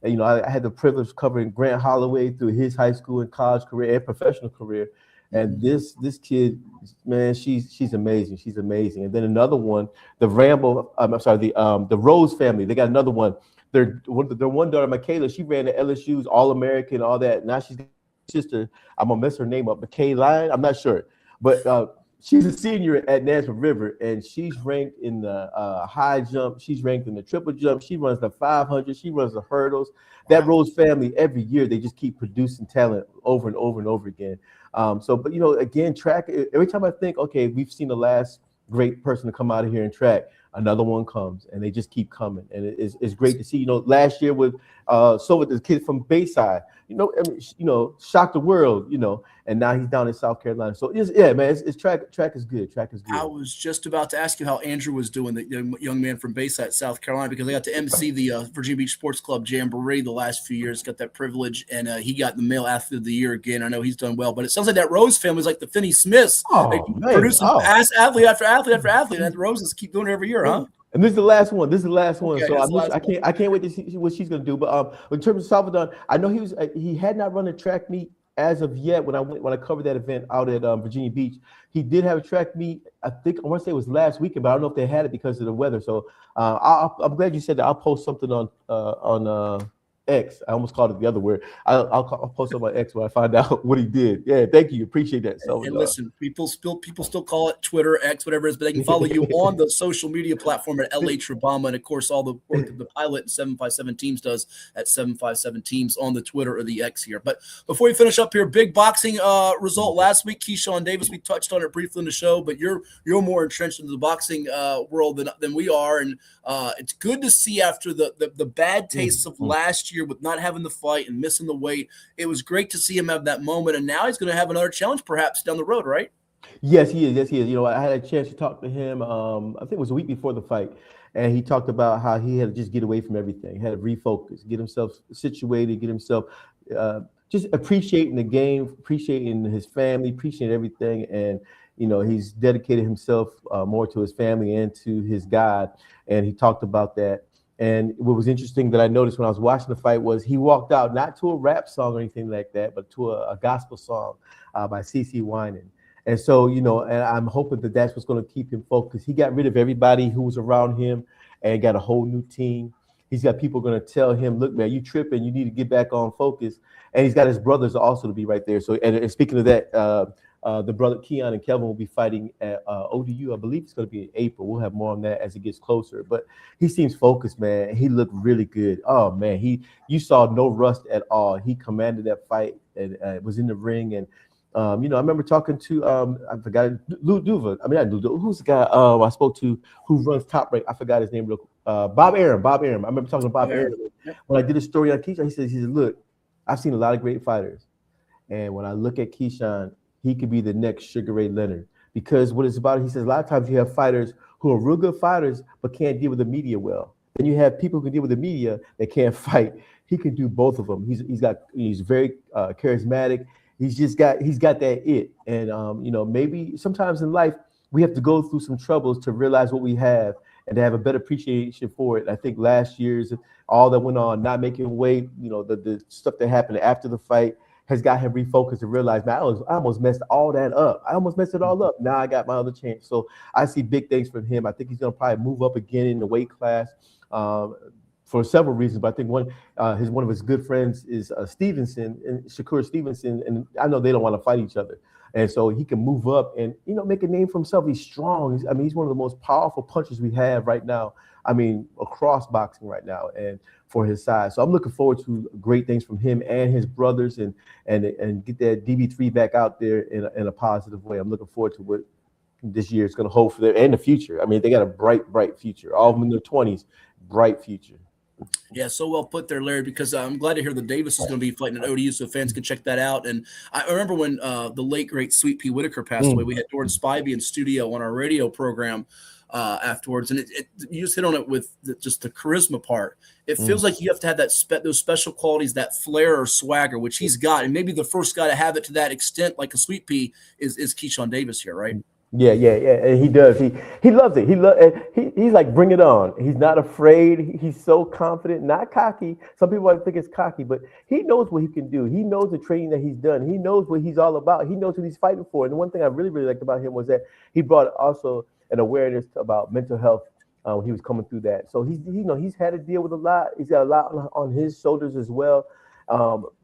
And I had the privilege of covering Grant Holloway through his high school and college career and professional career. And this kid, man, she's amazing. She's amazing. And then another one, the Rose family. They got another one. Their one daughter, Michaela, she ran the LSU's All-American, all that. Now she's sister. I'm gonna mess her name up, McKay. I'm not sure, but she's a senior at National River, and she's ranked in the high jump. She's ranked in the triple jump. She runs the 500. She runs the hurdles. That Rose family, every year they just keep producing talent over and over and over again. But again, track. Every time I think, okay, we've seen the last great person to come out of here in track, another one comes, and they just keep coming, and it's great to see. Last year with the kid from Bayside, shocked the world, and now he's down in South Carolina. So it's track is good. Track is good. I was just about to ask you how Andrew was doing, the young man from Bayside, South Carolina, because I got to MC the Virginia Beach Sports Club Jamboree the last few years. Got that privilege, and he got the male athlete of the year again. I know he's done well, but it sounds like that Rose family is like the Finney Smiths. They produce athlete after athlete after athlete, and the Roses keep doing it every year, huh? And this is the last one. Okay, so I can't wait to see what she's gonna do. But in terms of Salvador, I know he had not run a track meet as of yet when I covered that event out at Virginia Beach. He did have a track meet. I want to say it was last weekend, but I don't know if they had it because of the weather. So I'm glad you said that. I'll post something on X. I almost called it the other word. I'll post on my X when I find out what he did. Yeah, thank you. Appreciate that. So, and listen, people still call it Twitter, X, whatever it is, but they can follow you on the social media platform at LH Rubama, and of course all the work that the Pilot and 757 Teams does at 757 Teams on the Twitter or the X here. But before we finish up here, big boxing result last week. Keyshawn Davis, we touched on it briefly in the show, but you're more entrenched into the boxing world than we are, and it's good to see after the bad tastes of last year with not having the fight and missing the weight. It was great to see him have that moment, and now he's going to have another challenge perhaps down the road, right? Yes, he is. I had a chance to talk to him, I think it was a week before the fight, and he talked about how he had to just get away from everything, he had to refocus, get himself situated, get himself just appreciating the game, appreciating his family, appreciating everything, and he's dedicated himself more to his family and to his God, and he talked about that. And what was interesting that I noticed when I was watching the fight was he walked out not to a rap song or anything like that, but to a gospel song by CeCe Winans. And so, and I'm hoping that that's what's going to keep him focused. He got rid of everybody who was around him and got a whole new team. He's got people going to tell him, look, man, you tripping. You need to get back on focus. And he's got his brothers also to be right there. So, and speaking of that, the brother Keon and Kelvin will be fighting at ODU. I believe it's going to be in April. We'll have more on that as it gets closer. But he seems focused, man. He looked really good. Oh man, you saw no rust at all. He commanded that fight and was in the ring. And I remember talking to I forgot Lou Duva. I mean, not Lou Duva. Who's the guy I spoke to who runs Top Rank? I forgot his name. Bob Arum. I remember talking to Bob Arum when I did a story on Keyshawn. He said, look, I've seen a lot of great fighters, and when I look at Keyshawn, he could be the next Sugar Ray Leonard, because what it's about, he says, a lot of times you have fighters who are real good fighters but can't deal with the media well. Then you have people who can deal with the media that can't fight. He can do both of them. He's very charismatic. He's got that it. And maybe sometimes in life we have to go through some troubles to realize what we have and to have a better appreciation for it. I think last year's all that went on, not making weight, the stuff that happened after the fight, has got him refocused and realized, man, I almost messed all that up. I almost messed it all up. Now I got my other chance. So I see big things from him. I think he's going to probably move up again in the weight class for several reasons. But I think one of his good friends is Shakur Stevenson, and I know they don't want to fight each other. And so he can move up and, make a name for himself. He's strong. He's one of the most powerful punchers we have right now. Across boxing right now and for his size. So I'm looking forward to great things from him and his brothers and get that DB3 back out there in a positive way. I'm looking forward to what this year is going to hold for them and the future. They got a bright future. All of them in their 20s, bright future. Yeah, so well put there, Larry, because I'm glad to hear that Davis is going to be fighting at ODU, so fans can check that out. And I remember when the late, great Sweet Pea Whitaker passed away, we had Jordan Spivey in studio on our radio program afterwards. And you just hit on it with just the charisma part. It feels like you have to have those special qualities, that flair or swagger, which he's got. And maybe the first guy to have it to that extent, like a Sweet Pea, is Keyshawn Davis here, right? Yeah, and he does. He loves it. He's like, bring it on. He's not afraid. He's so confident, not cocky. Some people might think it's cocky, but he knows what he can do. He knows the training that he's done. He knows what he's all about. He knows what he's fighting for. And the one thing I really, really liked about him was that he brought also an awareness about mental health when he was coming through that. So he's had to deal with a lot. He's got a lot on his shoulders as well.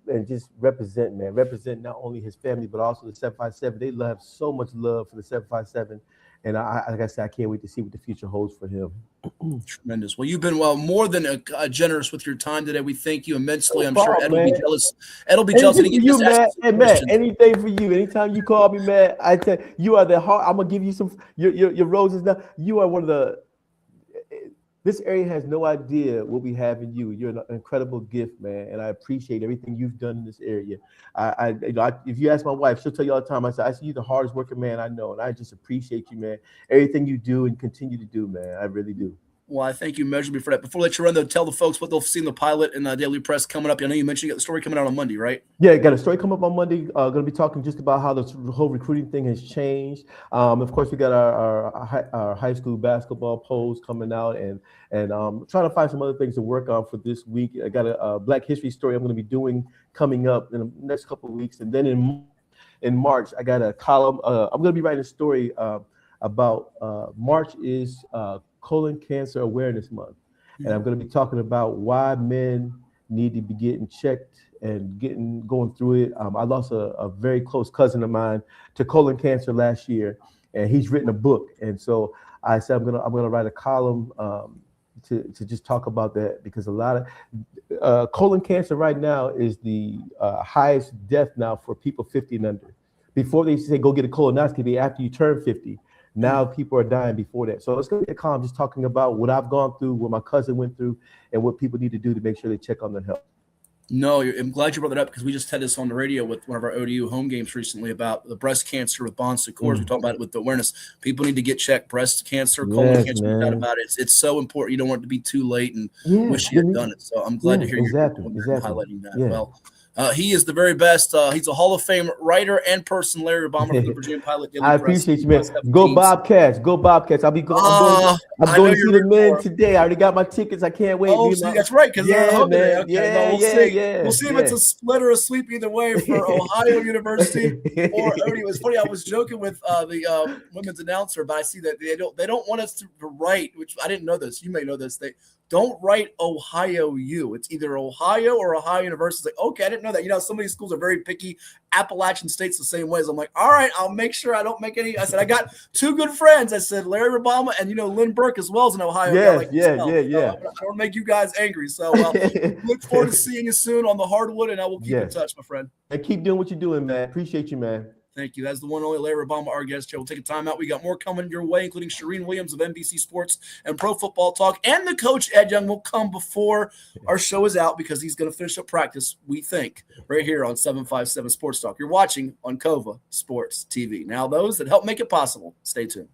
And just represent not only his family, but also the 757. They have so much love for the 757. And like I said, I can't wait to see what the future holds for him. Tremendous. Well, you've been more than generous with your time today. We thank you immensely. I'm sure Ed will be jealous. Ed will be jealous. Anything for you, Matt. Hey, Matt, anything for you. Anytime you call me, Matt, I tell you are the heart. I'm gonna give you some your roses now. You are one of the. This area has no idea what we have in you. You're an incredible gift, man, and I appreciate everything you've done in this area. If you ask my wife, she'll tell you all the time. I see you the hardest working man I know, and I just appreciate you, man. Everything you do and continue to do, man. I really do. Well, I thank you immeasurably for that. Before I let you run, though, tell the folks what they'll see in the pilot and Daily Press coming up. I know you mentioned you got the story coming out on Monday, right? Yeah, got a story coming up on Monday. Going to be talking just about how the whole recruiting thing has changed. Of course, we got our high school basketball polls coming out, and trying to find some other things to work on for this week. I got a Black History story I'm going to be doing coming up in the next couple of weeks, and then in March, I got a column. I'm going to be writing a story about March is Colon Cancer Awareness Month. And I'm going to be talking about why men need to be getting checked and going through it. I lost a very close cousin of mine to colon cancer last year, and he's written a book. And so I said, I'm gonna write a column to just talk about that, because a lot of colon cancer right now is the highest death now for people 50 and under. Before they say go get a colonoscopy after you turn 50. Now people are dying before that. So it's going to be a column just talking about what I've gone through, what my cousin went through, and what people need to do to make sure they check on their health. No, I'm glad you brought that up, because we just had this on the radio with one of our ODU home games recently about the breast cancer with Bon Secours. We talked about it with the awareness. People need to get checked. Breast cancer, colon cancer, no doubt about it. It's so important. You don't want it to be too late and wish you had done it. So I'm glad to hear you highlighting that. Yeah. Well, he is the very best. He's a Hall of Fame writer and person, Larry Rubama from the Virginia Pilot. I appreciate you, man. Go Bobcats. Go Bobcats. I'm going to see the men today. I already got my tickets. I can't wait. Oh, see, that's right, because they're home today. Okay, we'll see if it's a split or a sweep either way for Ohio University or ODU. It was funny. I was joking with the women's announcer, but I see that they don't want us to write, which I didn't know this. You may know this. They don't write Ohio U. It's either Ohio or Ohio University. It's like, okay, I didn't know that. You know, some of these schools are very picky. Appalachian State's the same way. So I'm like, all right, I'll make sure I don't make any. I said, I got two good friends. I said, Larry Rubama and, Lynn Burke as well as an Ohio guy. Yeah. I don't want to make you guys angry. So look forward to seeing you soon on the hardwood, and I will keep in touch, my friend. And keep doing what you're doing, man. Appreciate you, man. Thank you. That's the one and only Larry Rubama, our guest here. We'll take a time out. We got more coming your way, including Charean Williams of NBC Sports and Pro Football Talk. And the coach, Ed Young, will come before our show is out, because he's going to finish up practice, we think, right here on 757 Sports Talk. You're watching on COVA Sports TV. Now, those that help make it possible, stay tuned.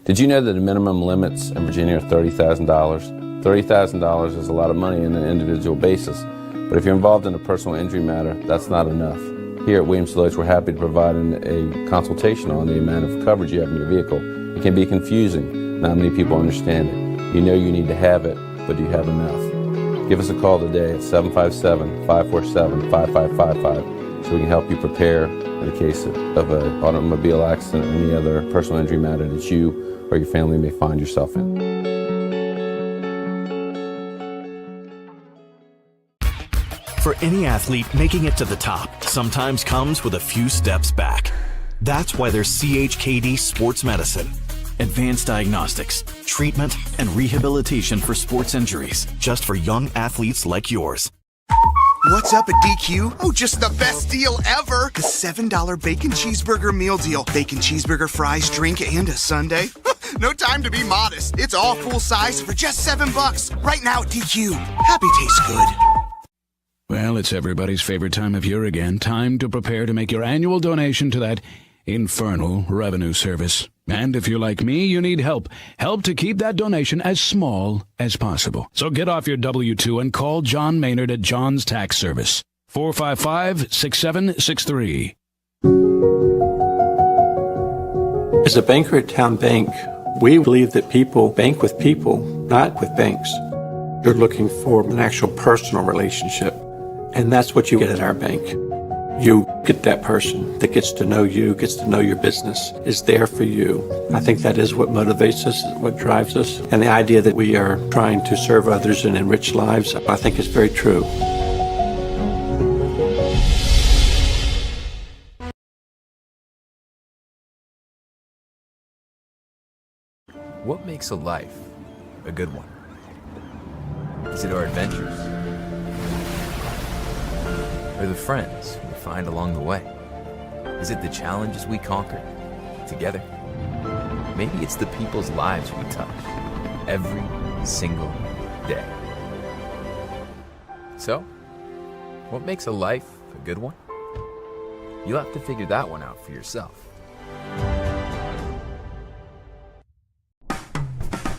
Did you know that the minimum limits in Virginia are $30,000? $30,000 is a lot of money on an individual basis. But if you're involved in a personal injury matter, that's not enough. Here at Williams Lloyd's, we're happy to provide a consultation on the amount of coverage you have in your vehicle. It can be confusing. Not many people understand it. You know you need to have it, but do you have enough? Give us a call today at 757-547-5555 so we can help you prepare in the case of an automobile accident or any other personal injury matter that you or your family may find yourself in. For any athlete, making it to the top sometimes comes with a few steps back. That's why there's CHKD Sports Medicine. Advanced diagnostics, treatment, and rehabilitation for sports injuries, just for young athletes like yours. What's up at DQ? Oh, just the best deal ever. The $7 bacon cheeseburger meal deal. Bacon cheeseburger, fries, drink, and a sundae. No time to be modest. It's all full size for just $7. Right now at DQ. Happy tastes good. Well, it's everybody's favorite time of year again. Time to prepare to make your annual donation to that infernal revenue service. And if you're like me, you need help. Help to keep that donation as small as possible. So get off your W-2 and call John Maynard at John's Tax Service. 455-6763. As a banker at Town Bank, we believe that people bank with people, not with banks. You're looking for an actual personal relationship, and that's what you get at our bank. You get that person that gets to know you, gets to know your business, is there for you. I think that is what motivates us, what drives us. And the idea that we are trying to serve others and enrich lives, I think is very true. What makes a life a good one? Is it our adventures? Or the friends we find along the way? Is it the challenges we conquer together? Maybe it's the people's lives we touch every single day. So, what makes a life a good one? You'll have to figure that one out for yourself.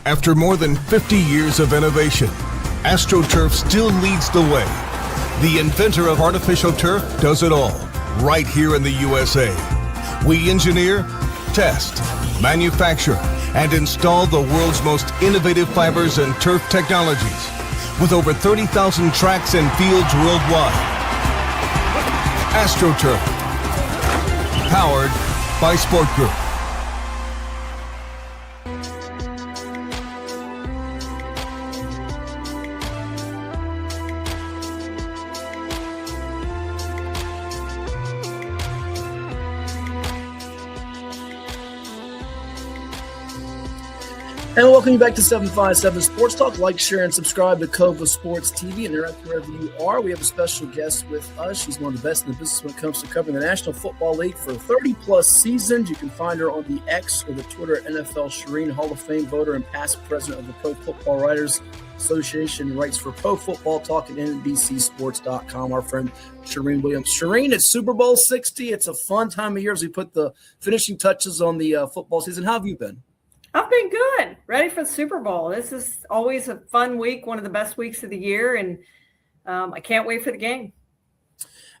After more than 50 years of innovation, AstroTurf still leads the way. The inventor of artificial turf does it all, right here in the USA. We engineer, test, manufacture, and install the world's most innovative fibers and turf technologies, with over 30,000 tracks and fields worldwide. AstroTurf, powered by Sport Group. And welcome you back to 757 Sports Talk. Like, share, and subscribe to Cova Sports TV and interact wherever you are. We have a special guest with us. She's one of the best in the business when it comes to covering the National Football League for 30-plus seasons. You can find her on the X or the Twitter at NFL Charean, Hall of Fame voter and past president of the Pro Football Writers Association, writes for Pro Football Talk at NBCSports.com. Our friend Charean Williams. Charean, it's Super Bowl 60. It's a fun time of year as we put the finishing touches on the football season. How have you been? I've been good, ready for the Super Bowl. This is always a fun week, one of the best weeks of the year, and I can't wait for the game.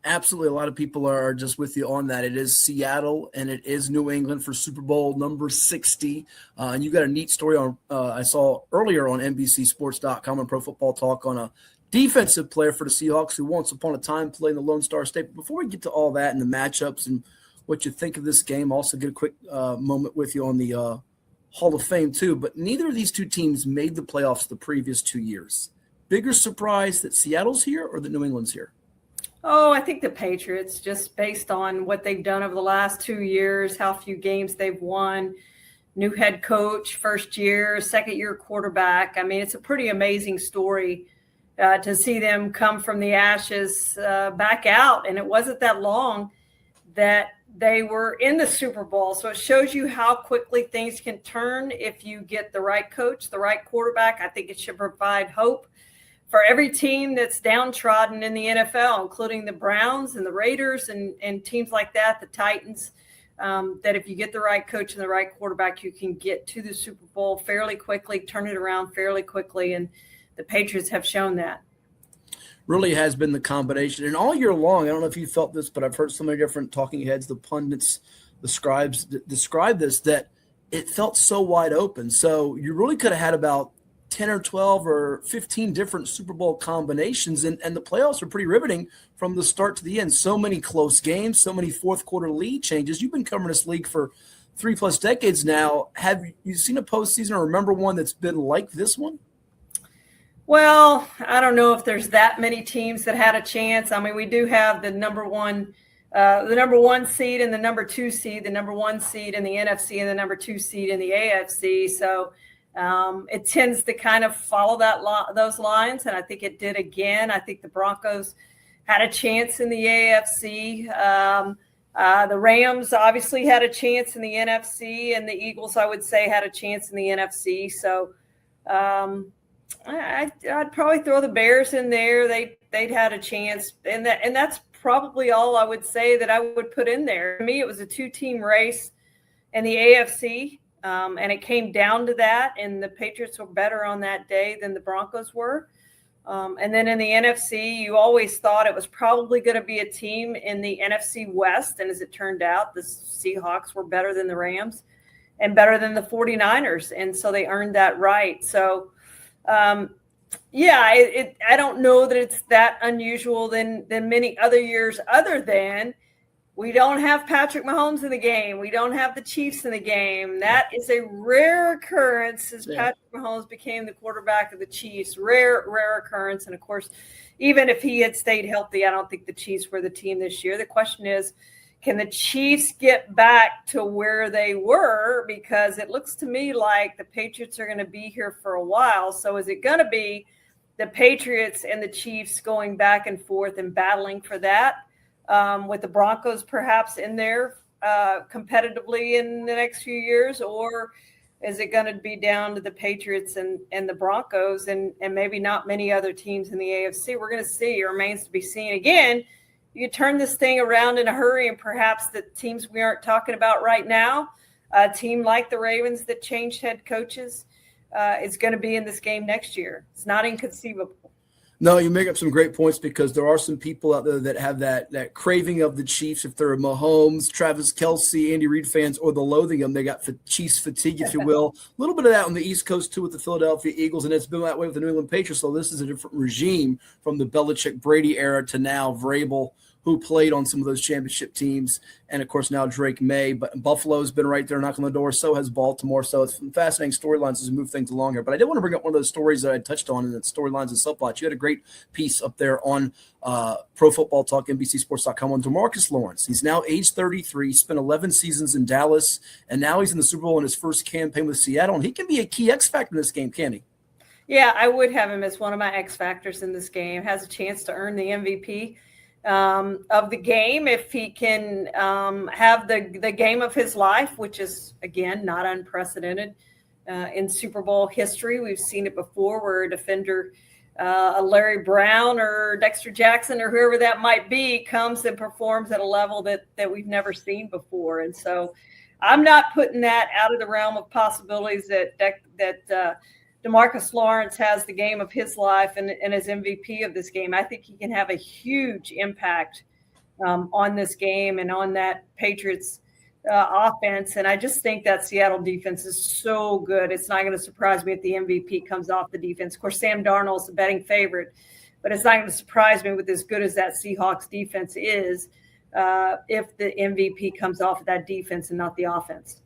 Absolutely. A lot of people are just with you on that. It is Seattle and it is New England for Super Bowl number 60. And you got a neat story on I saw earlier on NBCSports.com and Pro Football Talk on a defensive player for the Seahawks who once upon a time played in the Lone Star State. But before we get to all that and the matchups and what you think of this game, also get a quick moment with you on the Hall of Fame too, but neither of these two teams made the playoffs the previous 2 years. Bigger surprise that Seattle's here or that New England's here? Oh, I think the Patriots, just based on what they've done over the last 2 years, how few games they've won, new head coach, first year, second year quarterback. I mean, it's a pretty amazing story to see them come from the ashes back out. And it wasn't that long that they were in the Super Bowl. So it shows you how quickly things can turn if you get the right coach, the right quarterback. I think it should provide hope for every team that's downtrodden in the NFL, including the Browns and the Raiders and teams like that, the Titans, that if you get the right coach and the right quarterback, you can get to the Super Bowl fairly quickly, turn it around fairly quickly. And the Patriots have shown that. Really has been the combination. And all year long, I don't know if you felt this, but I've heard so many different talking heads, the pundits, the scribes describe this, that it felt so wide open. So you really could have had about 10 or 12 or 15 different Super Bowl combinations, and the playoffs are pretty riveting from the start to the end. So many close games, so many fourth quarter lead changes. You've been covering this league for 3+ decades now. Have you seen a postseason or remember one that's been like this one? Well, I don't know if there's that many teams that had a chance. I mean, we do have the number one seed and the number 2 seed, the number 1 seed in the NFC and the number 2 seed in the AFC. So it tends to kind of follow those lines, and I think it did again. I think the Broncos had a chance in the AFC. The Rams obviously had a chance in the NFC, and the Eagles, I would say, had a chance in the NFC. So I'd probably throw the Bears in there. They'd had a chance, and that's probably all I would say that I would put in there. For me, it was a 2-team race in the AFC, and it came down to that, and the Patriots were better on that day than the Broncos were. And then in the NFC, you always thought it was probably going to be a team in the NFC West, and as it turned out, the Seahawks were better than the Rams. and better than the 49ers. And so they earned that right. So, I don't know that it's that unusual than many other years, other than we don't have Patrick Mahomes in the game. We don't have the Chiefs in the game. That is a rare occurrence as Patrick Mahomes became the quarterback of the Chiefs. Rare occurrence. And, of course, even if he had stayed healthy, I don't think the Chiefs were the team this year. The question is, can the Chiefs get back to where they were? Because it looks to me like the Patriots are going to be here for a while. So is it going to be the Patriots and the Chiefs going back and forth and battling for that? With the Broncos perhaps in there competitively in the next few years, or is it going to be down to the Patriots and the Broncos and maybe not many other teams in the AFC? We're going to see. It remains to be seen. Again, you turn this thing around in a hurry, and perhaps the teams we aren't talking about right now, a team like the Ravens that changed head coaches, is going to be in this game next year. It's not inconceivable. No, you make up some great points, because there are some people out there that have that craving of the Chiefs. If they're Mahomes, Travis Kelce, Andy Reid fans, or the loathing them, they got Chiefs fatigue, if you will. A little bit of that on the East Coast too with the Philadelphia Eagles, and it's been that way with the New England Patriots. So this is a different regime from the Belichick-Brady era to now Vrabel, who played on some of those championship teams, and, of course, now Drake May. But Buffalo's been right there knocking on the door. So has Baltimore. So it's fascinating storylines as we move things along here. But I did want to bring up one of those stories that I touched on in the storylines and subplots. You had a great piece up there on Pro Football Talk, NBCSports.com, on DeMarcus Lawrence. He's now age 33, spent 11 seasons in Dallas, and now he's in the Super Bowl in his first campaign with Seattle. And he can be a key X factor in this game, can he? Yeah, I would have him as one of my X factors in this game. Has a chance to earn the MVP of the game if he can have the game of his life, which is, again, not unprecedented in Super Bowl history. We've seen it before where a defender, a Larry Brown or Dexter Jackson or whoever that might be, comes and performs at a level that we've never seen before. And so I'm not putting that out of the realm of possibilities that DeMarcus Lawrence has the game of his life and is MVP of this game. I think he can have a huge impact on this game and on that Patriots offense. And I just think that Seattle defense is so good. It's not going to surprise me if the MVP comes off the defense. Of course, Sam Darnold's the betting favorite, but it's not going to surprise me with as good as that Seahawks defense is if the MVP comes off of that defense and not the offense.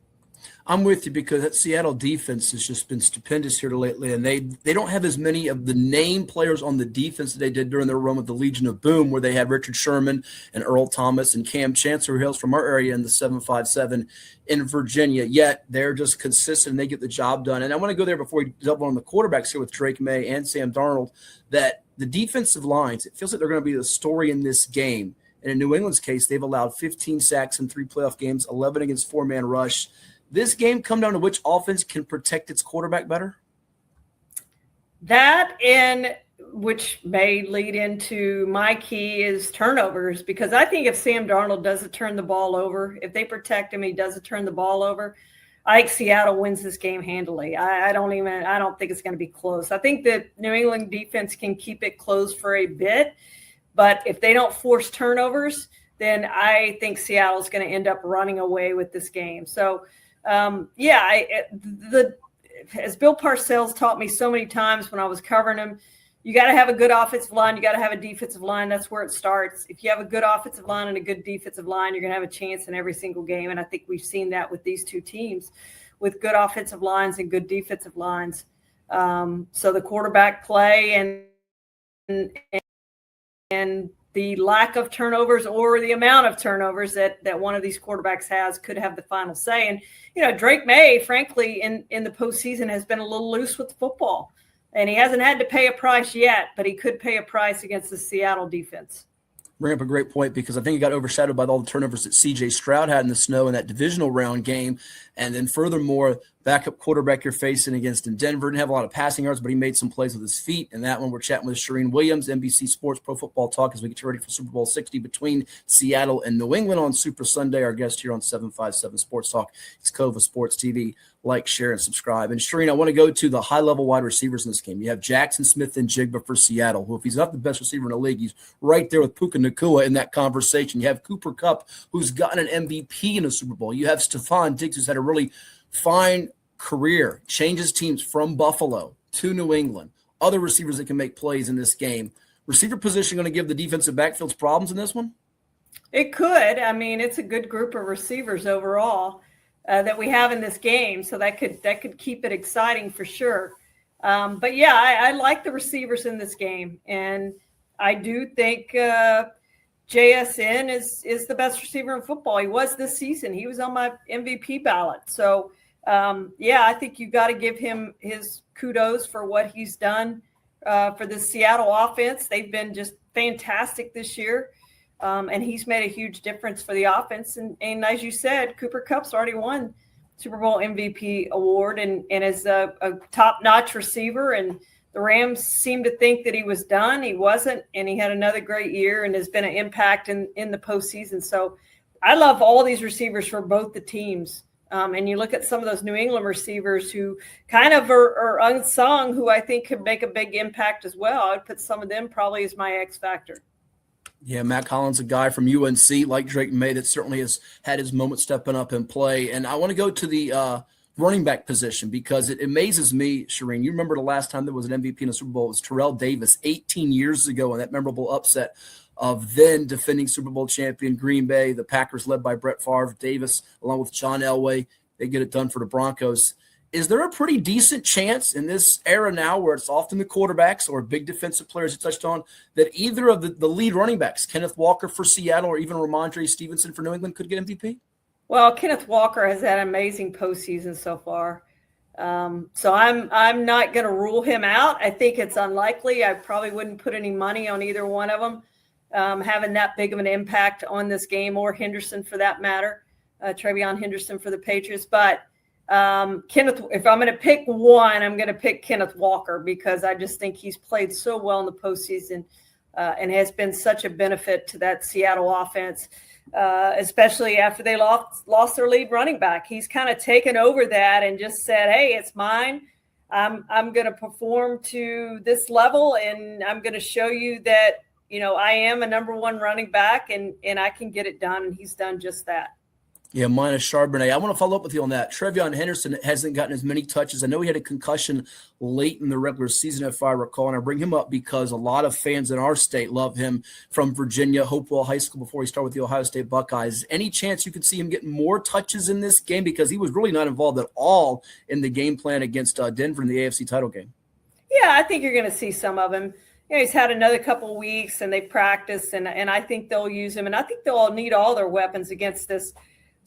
I'm with you, because that Seattle defense has just been stupendous here lately, and they don't have as many of the name players on the defense that they did during their run with the Legion of Boom, where they had Richard Sherman and Earl Thomas and Cam Chancellor, who hails from our area in the 757 in Virginia. Yet they're just consistent and they get the job done. And I want to go there before we double on the quarterbacks here with Drake May and Sam Darnold, that the defensive lines, it feels like they're going to be the story in this game. And in New England's case, they've allowed 15 sacks in 3 playoff games, 11 against 4-man rush. This game come down to which offense can protect its quarterback better? That, and which may lead into my key, is turnovers, because I think if Sam Darnold doesn't turn the ball over, if they protect him, he doesn't turn the ball over, I think Seattle wins this game handily. I don't think it's going to be close. I think that New England defense can keep it close for a bit, but if they don't force turnovers, then I think Seattle's going to end up running away with this game. So, as Bill Parcells taught me so many times when I was covering him, you got to have a good offensive line. You got to have a defensive line. That's where it starts. If you have a good offensive line and a good defensive line, you're going to have a chance in every single game. And I think we've seen that with these two teams, with good offensive lines and good defensive lines. So the quarterback play and the lack of turnovers or the amount of turnovers that one of these quarterbacks has could have the final say. And, Drake May, frankly, in the postseason has been a little loose with the football. And he hasn't had to pay a price yet, but he could pay a price against the Seattle defense. Bring up a great point, because I think he got overshadowed by all the turnovers that C.J. Stroud had in the snow in that divisional round game. And then furthermore, backup quarterback you're facing against in Denver didn't have a lot of passing yards, but he made some plays with his feet. And that one, we're chatting with Charean Williams, NBC Sports Pro Football Talk, as we get you ready for Super Bowl 60 between Seattle and New England on Super Sunday. Our guest here on 757 Sports Talk is Cova Sports TV. Like, share, and subscribe. And Charean, I want to go to the high-level wide receivers in this game. You have Jackson Smith and Jigba for Seattle, who, if he's not the best receiver in the league, he's right there with Puka Nacua in that conversation. You have Cooper Kupp, who's gotten an MVP in a Super Bowl. You have Stephon Diggs, who's had a really find career, changes teams from Buffalo to New England, other receivers that can make plays in this game. Receiver position going to give the defensive backfields problems in this one? It could. I mean, it's a good group of receivers overall that we have in this game, so that could keep it exciting for sure. But yeah, I like the receivers in this game, and I do think JSN is the best receiver in football. He was this season. He was on my MVP ballot. So yeah, I think you got to give him his kudos for what he's done for the Seattle offense. They've been just fantastic this year. And he's made a huge difference for the offense. And as you said, Cooper Kupp's already won Super Bowl MVP award and is a top-notch receiver. And the Rams seemed to think that he was done. He wasn't, and he had another great year and has been an impact in the postseason. So I love all these receivers for both the teams. And you look at some of those New England receivers who kind of are unsung, who I think could make a big impact as well. I would put some of them probably as my X factor. Yeah, Matt Collins, a guy from UNC, like Drake May, that certainly has had his moment stepping up and play. And I want to go to the running back position because it amazes me, Charean. You remember the last time there was an MVP in a Super Bowl? It was Terrell Davis 18 years ago in that memorable upset of then defending Super Bowl champion Green Bay. The Packers led by Brett Favre, Davis, along with John Elway. They get it done for the Broncos. Is there a pretty decent chance in this era now where it's often the quarterbacks or big defensive players you touched on that either of the lead running backs, Kenneth Walker for Seattle or even Ramondre Stevenson for New England, could get MVP? Well, Kenneth Walker has had an amazing postseason so far. So I'm not going to rule him out. I think it's unlikely. I probably wouldn't put any money on either one of them having that big of an impact on this game, or Henderson for that matter, Travion Henderson for the Patriots. But Kenneth, if I'm going to pick one, I'm going to pick Kenneth Walker because I just think he's played so well in the postseason and has been such a benefit to that Seattle offense, especially after they lost their lead running back. He's kind of taken over that and just said, hey, it's mine. I'm going to perform to this level, and I'm going to show you that, you know, I am a number one running back and I can get it done. And he's done just that. Yeah, minus Charbonnet. I want to follow up with you on that. Travion Henderson hasn't gotten as many touches. I know he had a concussion late in the regular season, if I recall, and I bring him up because a lot of fans in our state love him from Virginia, Hopewell High School, before he started with the Ohio State Buckeyes. Any chance you could see him getting more touches in this game because he was really not involved at all in the game plan against Denver in the AFC title game? Yeah, I think you're going to see some of him. You know, he's had another couple of weeks, and they've practiced, and I think they'll use him, and I think they'll all need all their weapons against this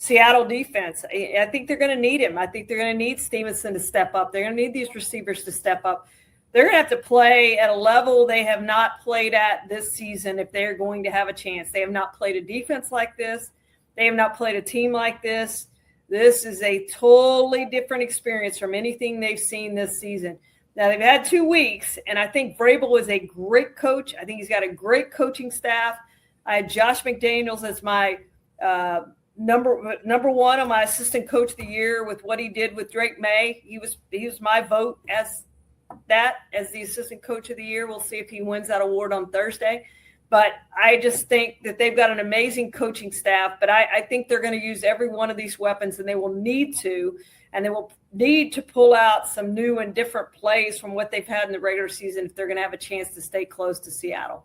Seattle defense. I think they're going to need him. I think they're going to need Stevenson to step up. They're going to need these receivers to step up. They're going to have to play at a level they have not played at this season if they're going to have a chance. They have not played a defense like this. They have not played a team like this. This is a totally different experience from anything they've seen this season. Now, they've had 2 weeks, and I think Vrabel is a great coach. I think he's got a great coaching staff. I had Josh McDaniels as my number one on my assistant coach of the year with what he did with Drake May. He was my vote as the assistant coach of the year. We'll see if he wins that award on Thursday. But I just think that they've got an amazing coaching staff. But I think they're going to use every one of these weapons, and they will need to. And they will need to pull out some new and different plays from what they've had in the regular season if they're going to have a chance to stay close to Seattle.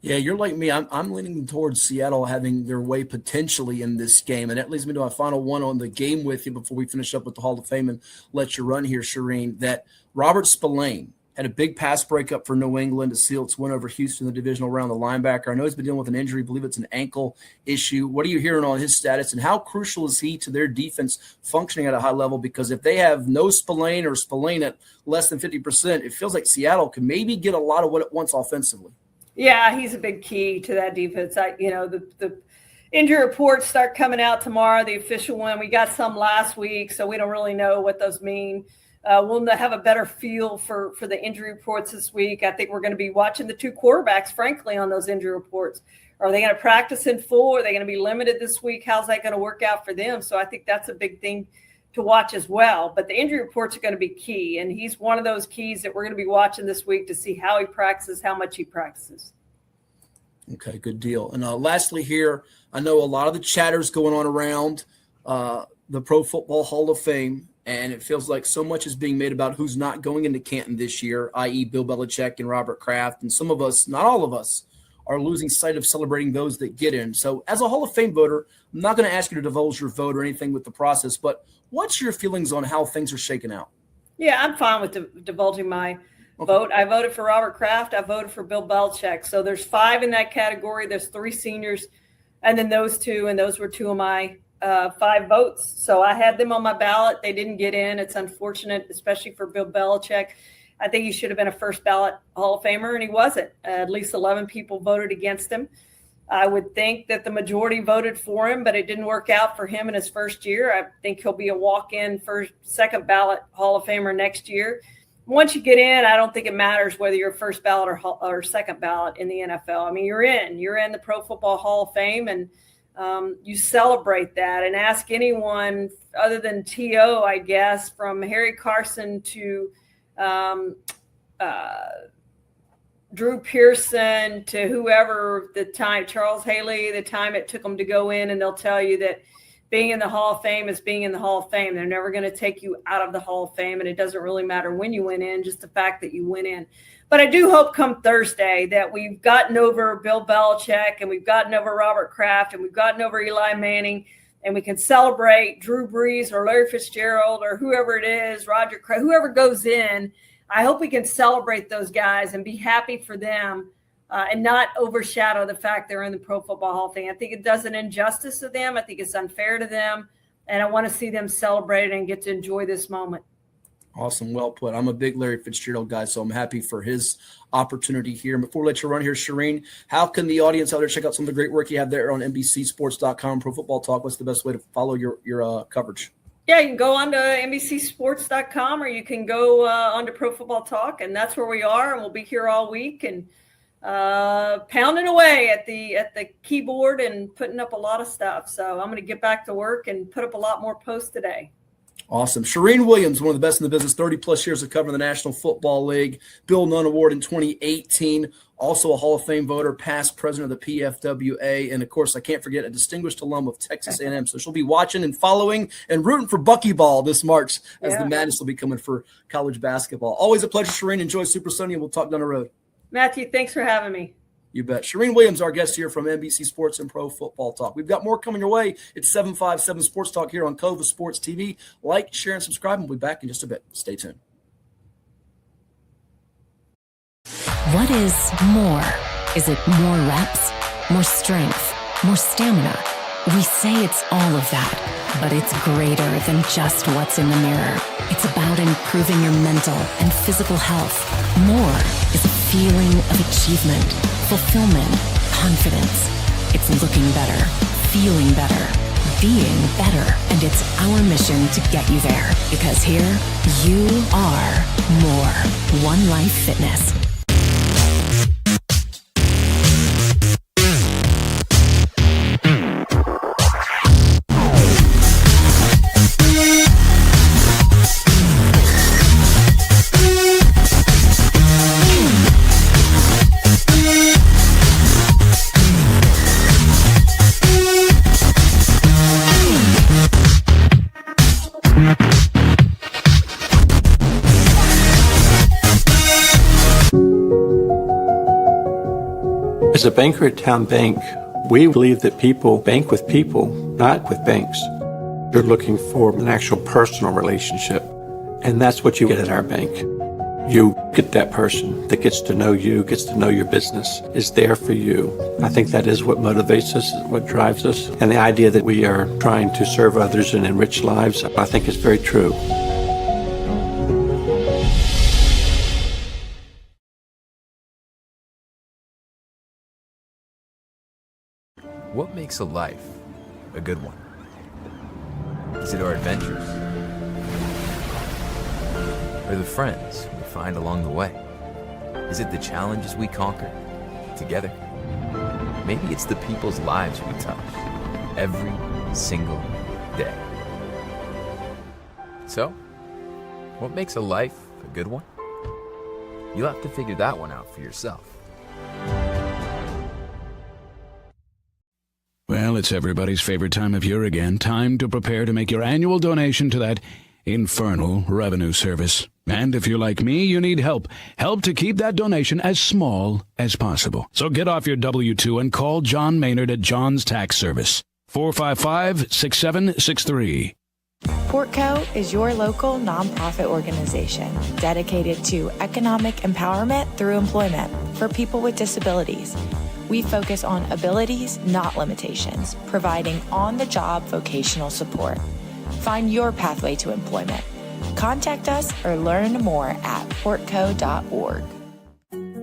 Yeah, you're like me. I'm leaning towards Seattle having their way potentially in this game. And that leads me to my final one on the game with you before we finish up with the Hall of Fame and let you run here, Charean, that Robert Spillane had a big pass breakup for New England to seal its win over Houston in the divisional round, the linebacker. I know he's been dealing with an injury. I believe it's an ankle issue. What are you hearing on his status, and how crucial is he to their defense functioning at a high level? Because if they have no Spillane or Spillane at less than 50%, it feels like Seattle can maybe get a lot of what it wants offensively. Yeah, he's a big key to that defense. The injury reports start coming out tomorrow, the official one. We got some last week, so we don't really know what those mean. We'll have a better feel for the injury reports this week. I think we're going to be watching the two quarterbacks, frankly, on those injury reports. Are they going to practice in full? Are they going to be limited this week? How's that going to work out for them? So I think that's a big thing to watch as well. But the injury reports are going to be key, and he's one of those keys that we're going to be watching this week to see how he practices, how much he practices. Okay, good deal. And lastly here, I know a lot of the chatter's going on around the Pro Football Hall of Fame, and it feels like so much is being made about who's not going into Canton this year, i.e. Bill Belichick and Robert Kraft. And some of us, not all of us, are losing sight of celebrating those that get in. So as a Hall of Fame voter, I'm not going to ask you to divulge your vote or anything with the process, but what's your feelings on how things are shaking out? Yeah, I'm fine with divulging my vote. I voted for Robert Kraft. I voted for Bill Belichick. So there's 5 in that category. There's 3 seniors, and then those 2, and those were 2 of my 5 votes. So I had them on my ballot. They didn't get in. It's unfortunate, especially for Bill Belichick. I think he should have been a first ballot Hall of Famer, and he wasn't. At least 11 people voted against him. I would think that the majority voted for him, but it didn't work out for him in his first year. I think he'll be a walk-in second ballot Hall of Famer next year. Once you get in, I don't think it matters whether you're first ballot or second ballot in the NFL. I mean, you're in the Pro Football Hall of Fame, and you celebrate that. And ask anyone other than T.O., I guess, from Harry Carson to Drew Pearson to whoever the time, Charles Haley, the time it took them to go in, and they'll tell you that being in the Hall of Fame is being in the Hall of Fame. They're never going to take you out of the Hall of Fame, and it doesn't really matter when you went in, just the fact that you went in. But I do hope come Thursday that we've gotten over Bill Belichick, and we've gotten over Robert Kraft, and we've gotten over Eli Manning, and we can celebrate Drew Brees or Larry Fitzgerald or whoever it is, Roger Craig, whoever goes in. I hope we can celebrate those guys and be happy for them and not overshadow the fact they're in the Pro Football Hall of Fame. I think it does an injustice to them. I think it's unfair to them. And I want to see them celebrate and get to enjoy this moment. Awesome. Well put. I'm a big Larry Fitzgerald guy, so I'm happy for his opportunity here. And before we let you run here, Charean, how can the audience out there check out some of the great work you have there on NBCSports.com, Pro Football Talk? What's the best way to follow your coverage? Yeah, you can go on to NBCSports.com, or you can go on to Pro Football Talk, and that's where we are. And we'll be here all week and pounding away at the keyboard and putting up a lot of stuff. So I'm going to get back to work and put up a lot more posts today. Awesome. Charean Williams, one of the best in the business, 30-plus years of covering the National Football League. Bill Nunn Award in 2018. Also a Hall of Fame voter, past president of the PFWA. And, of course, I can't forget a distinguished alum of Texas A&M. So she'll be watching and following and rooting for Buckyball this March as the madness will be coming for college basketball. Always a pleasure, Charean. Enjoy Super Sunday, and we'll talk down the road. Matthew, thanks for having me. You bet. Charean Williams, our guest here from NBC Sports and Pro Football Talk. We've got more coming your way. It's 757 Sports Talk here on Cova Sports TV. Like, share, and subscribe, and we'll be back in just a bit. Stay tuned. What is more? Is it more reps, more strength, more stamina? We say it's all of that, but it's greater than just what's in the mirror. It's about improving your mental and physical health. More is a feeling of achievement, fulfillment, confidence. It's looking better, feeling better, being better, and it's our mission to get you there, because here you are more. One Life Fitness. As a banker at Town Bank, we believe that people bank with people, not with banks. You're looking for an actual personal relationship, and that's what you get at our bank. You get that person that gets to know you, gets to know your business, is there for you. I think that is what motivates us, what drives us, and the idea that we are trying to serve others and enrich lives, I think is very true. What makes a life a good one? Is it our adventures? Or the friends we find along the way? Is it the challenges we conquer together? Maybe it's the people's lives we touch every single day. So, what makes a life a good one? You'll have to figure that one out for yourself. Well, it's it's everybody's favorite time of year again. Time to prepare to make your annual donation to that infernal revenue service. And if you're like me, you need help. Help to keep that donation as small as possible. So get off your W-2 and call John Maynard at John's Tax Service. 455-6763. Portco is your local nonprofit organization dedicated to economic empowerment through employment for people with disabilities. We focus on abilities, not limitations, providing on-the-job vocational support. Find your pathway to employment. Contact us or learn more at portco.org.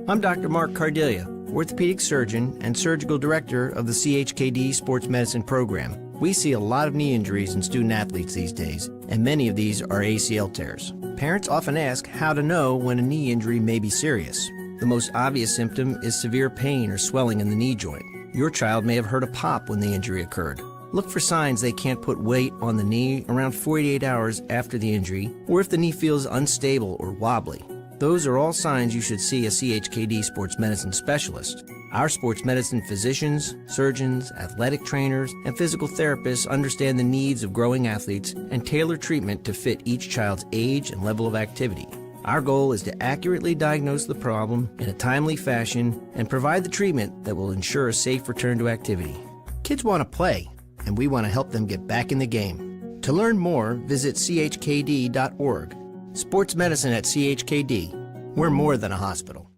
I'm Dr. Mark Cardelia, orthopedic surgeon and surgical director of the CHKD Sports Medicine Program. We see a lot of knee injuries in student athletes these days, and many of these are ACL tears. Parents often ask how to know when a knee injury may be serious. The most obvious symptom is severe pain or swelling in the knee joint. Your child may have heard a pop when the injury occurred. Look for signs they can't put weight on the knee around 48 hours after the injury, or if the knee feels unstable or wobbly. Those are all signs you should see a CHKD sports medicine specialist. Our sports medicine physicians, surgeons, athletic trainers, and physical therapists understand the needs of growing athletes and tailor treatment to fit each child's age and level of activity. Our goal is to accurately diagnose the problem in a timely fashion and provide the treatment that will ensure a safe return to activity. Kids want to play, and we want to help them get back in the game. To learn more, visit chkd.org. Sports medicine at CHKD. We're more than a hospital.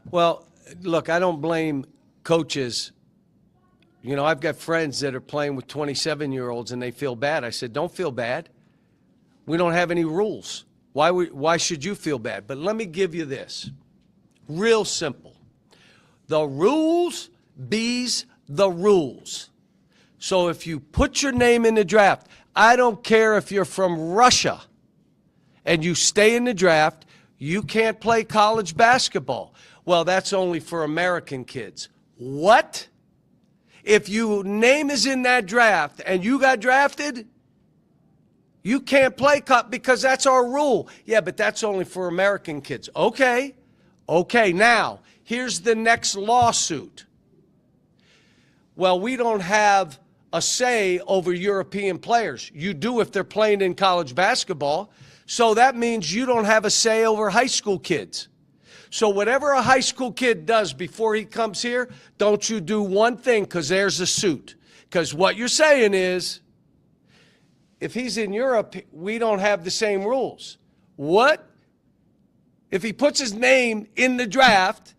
Well, look, I don't blame coaches. You know, I've got friends that are playing with 27-year-olds and they feel bad. I said, don't feel bad. We don't have any rules. Why should you feel bad? But let me give you this. Real simple. The rules be's the rules. So if you put your name in the draft, I don't care if you're from Russia and you stay in the draft, you can't play college basketball. Well, that's only for American kids. What? If your name is in that draft and you got drafted, you can't play because that's our rule. Yeah, but that's only for American kids. Okay. Now, here's the next lawsuit. Well, we don't have a say over European players. You do if they're playing in college basketball. So that means you don't have a say over high school kids. So whatever a high school kid does before he comes here, don't you do one thing because there's a suit. Because what you're saying is, if he's in Europe, we don't have the same rules. What? If he puts his name in the draft,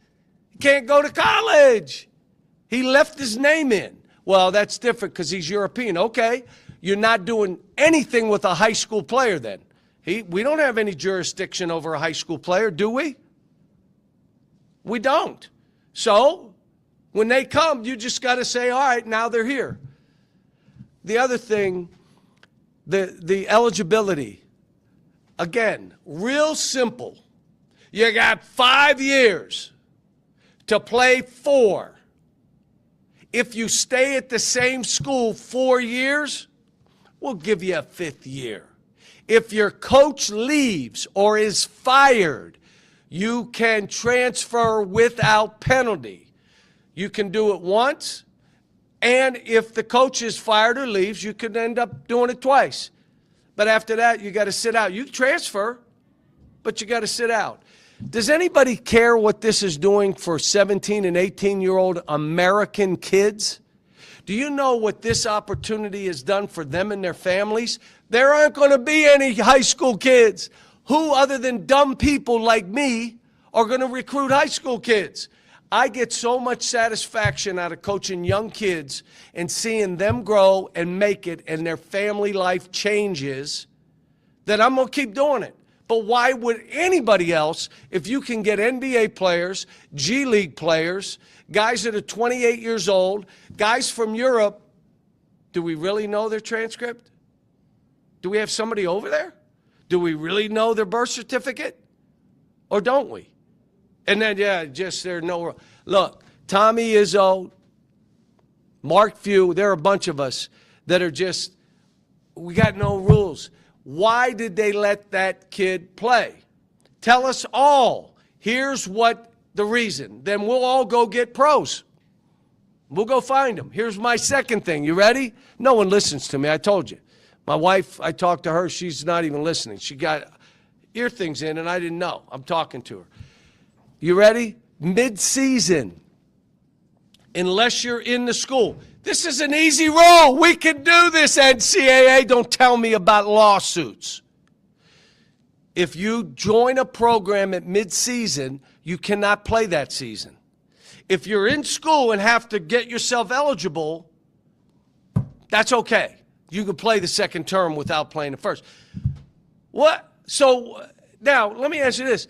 he can't go to college. He left his name in. Well, that's different because he's European. Okay, you're not doing anything with a high school player then. We don't have any jurisdiction over a high school player, do we? We don't. So when they come, you just got to say, all right, now they're here. The other thing, the eligibility, again, real simple. You got 5 years to play 4. If you stay at the same school 4 years, we'll give you a 5th year. If your coach leaves or is fired, you can transfer without penalty. You can do it once, and if the coach is fired or leaves, you could end up doing it twice. But after that, you got to sit out. You transfer, but you got to sit out. Does anybody care what this is doing for 17 and 18-year-old American kids? Do you know what this opportunity has done for them and their families? There aren't going to be any high school kids. Who, other than dumb people like me, are going to recruit high school kids? I get so much satisfaction out of coaching young kids and seeing them grow and make it and their family life changes that I'm going to keep doing it. But why would anybody else, if you can get NBA players, G League players, guys that are 28 years old, guys from Europe, do we really know their transcript? Do we have somebody over there? Do we really know their birth certificate? Or don't we? And then, just there's no... Look, Tommy Izzo, Mark Few, there are a bunch of us that are just... We got no rules. Why did they let that kid play? Tell us all. Here's what the reason. Then we'll all go get pros. We'll go find them. Here's my second thing. You ready? No one listens to me. I told you. My wife, I talked to her. She's not even listening. She got ear things in, and I didn't know. I'm talking to her. You ready? Mid-season, unless you're in the school. This is an easy rule. We can do this, NCAA. Don't tell me about lawsuits. If you join a program at mid-season, you cannot play that season. If you're in school and have to get yourself eligible, that's okay. You can play the second term without playing the first. What? So now, let me ask you this.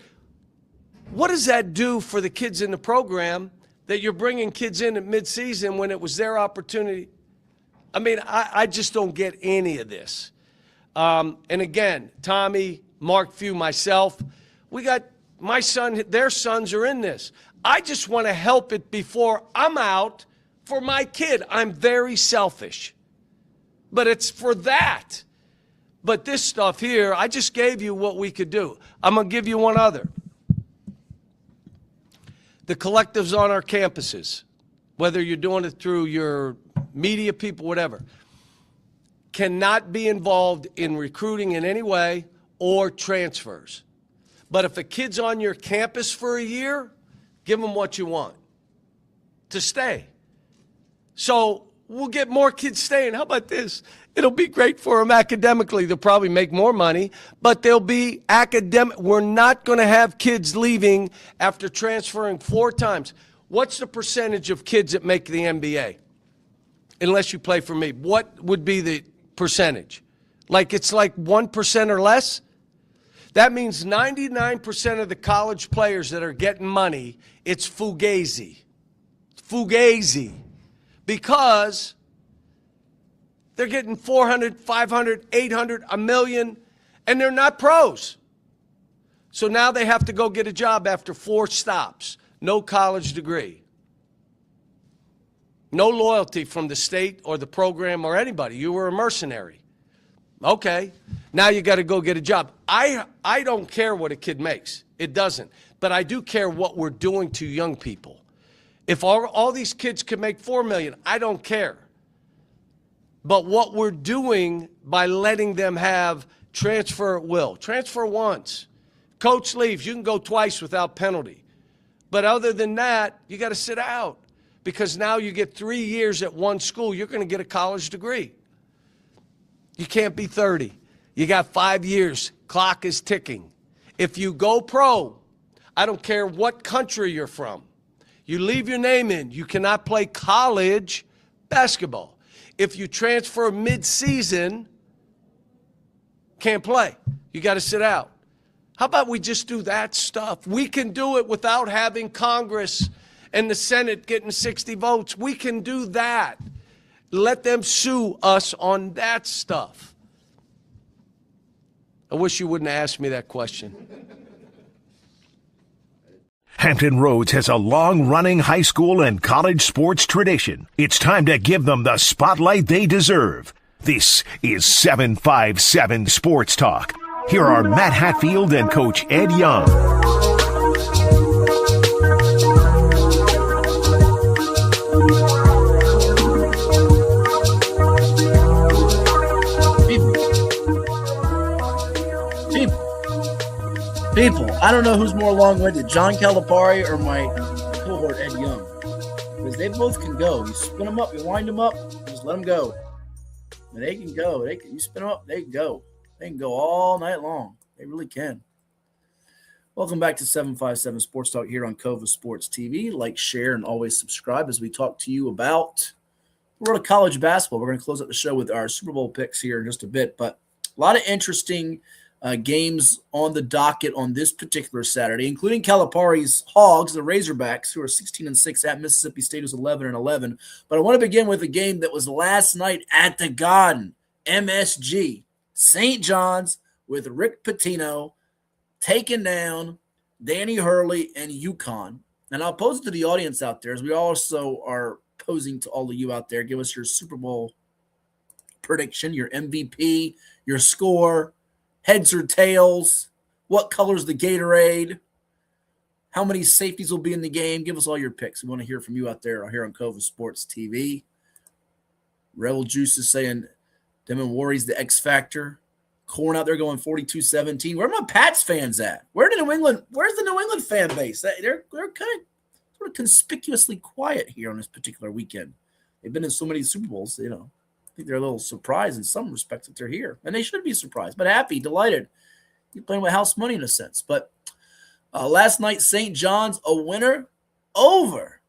What does that do for the kids in the program that you're bringing kids in at midseason when it was their opportunity? I mean, I just don't get any of this. And again, Tommy, Mark Few, myself, we got my son, their sons are in this. I just want to help it before I'm out for my kid. I'm very selfish. But it's for that. But this stuff here, I just gave you what we could do. I'm going to give you one other. The collectives on our campuses, whether you're doing it through your media people, whatever, cannot be involved in recruiting in any way or transfers. But if a kid's on your campus for a year, give them what you want to stay. So we'll get more kids staying. How about this? It'll be great for them academically. They'll probably make more money, but they'll be academic. We're not going to have kids leaving after transferring 4 times. What's the percentage of kids that make the NBA? Unless you play for me. What would be the percentage? Like it's like 1% or less? That means 99% of the college players that are getting money, it's fugazi. Fugazi. Because they're getting 400, 500, 800, a million, and they're not pros. So now they have to go get a job after 4 stops. No college degree. No loyalty from the state or the program or anybody. You were a mercenary. Okay, now you got to go get a job. I don't care what a kid makes. It doesn't. But I do care what we're doing to young people. If all these kids could make $4 million, I don't care. But what we're doing by letting them have transfer at will. Transfer once. Coach leaves, you can go twice without penalty. But other than that, you got to sit out. Because now you get 3 years at one school, you're going to get a college degree. You can't be 30. You got 5 years. Clock is ticking. If you go pro, I don't care what country you're from. You leave your name in. You cannot play college basketball. If you transfer mid-season, can't play. You got to sit out. How about we just do that stuff? We can do it without having Congress and the Senate getting 60 votes. We can do that. Let them sue us on that stuff. I wish you wouldn't have asked me that question. Hampton Roads has a long-running high school and college sports tradition. It's time to give them the spotlight they deserve. This is 757 Sports Talk. Here are Matt Hatfield and Coach Ed Young. People, I don't know who's more long-winded, John Calipari or my cohort Ed Young, because they both can go. You spin them up, you wind them up, just let them go. And they can go. You spin them up, they can go. They can go all night long. They really can. Welcome back to 757 Sports Talk here on Cova Sports TV. Like, share, and always subscribe as we talk to you about the world of college basketball. We're going to close up the show with our Super Bowl picks here in just a bit, but a lot of interesting games on the docket on this particular Saturday, including Calipari's Hogs, the Razorbacks, who are 16-6 at Mississippi State, who's 11-11. But I want to begin with a game that was last night at the Garden, MSG, St. John's, with Rick Pitino taking down Danny Hurley and UConn. And I'll pose it to the audience out there, as we also are posing to all of you out there. Give us your Super Bowl prediction, your MVP, your score, heads or tails, what color's the Gatorade, How many safeties will be in the game? Give us all your picks. We want to hear from you out there here on Cova Sports TV. Rebel Juice is saying Devin Warry's the X factor. Corn out there going 42-17. Where are my Pats fans at? Where's the New England fan base? They're kind of sort of conspicuously quiet here on this particular weekend. They've been in so many Super Bowls, I think they're a little surprised in some respects that they're here. And they should be surprised, but happy, delighted. You're playing with house money in a sense. But last night, St. John's a winner over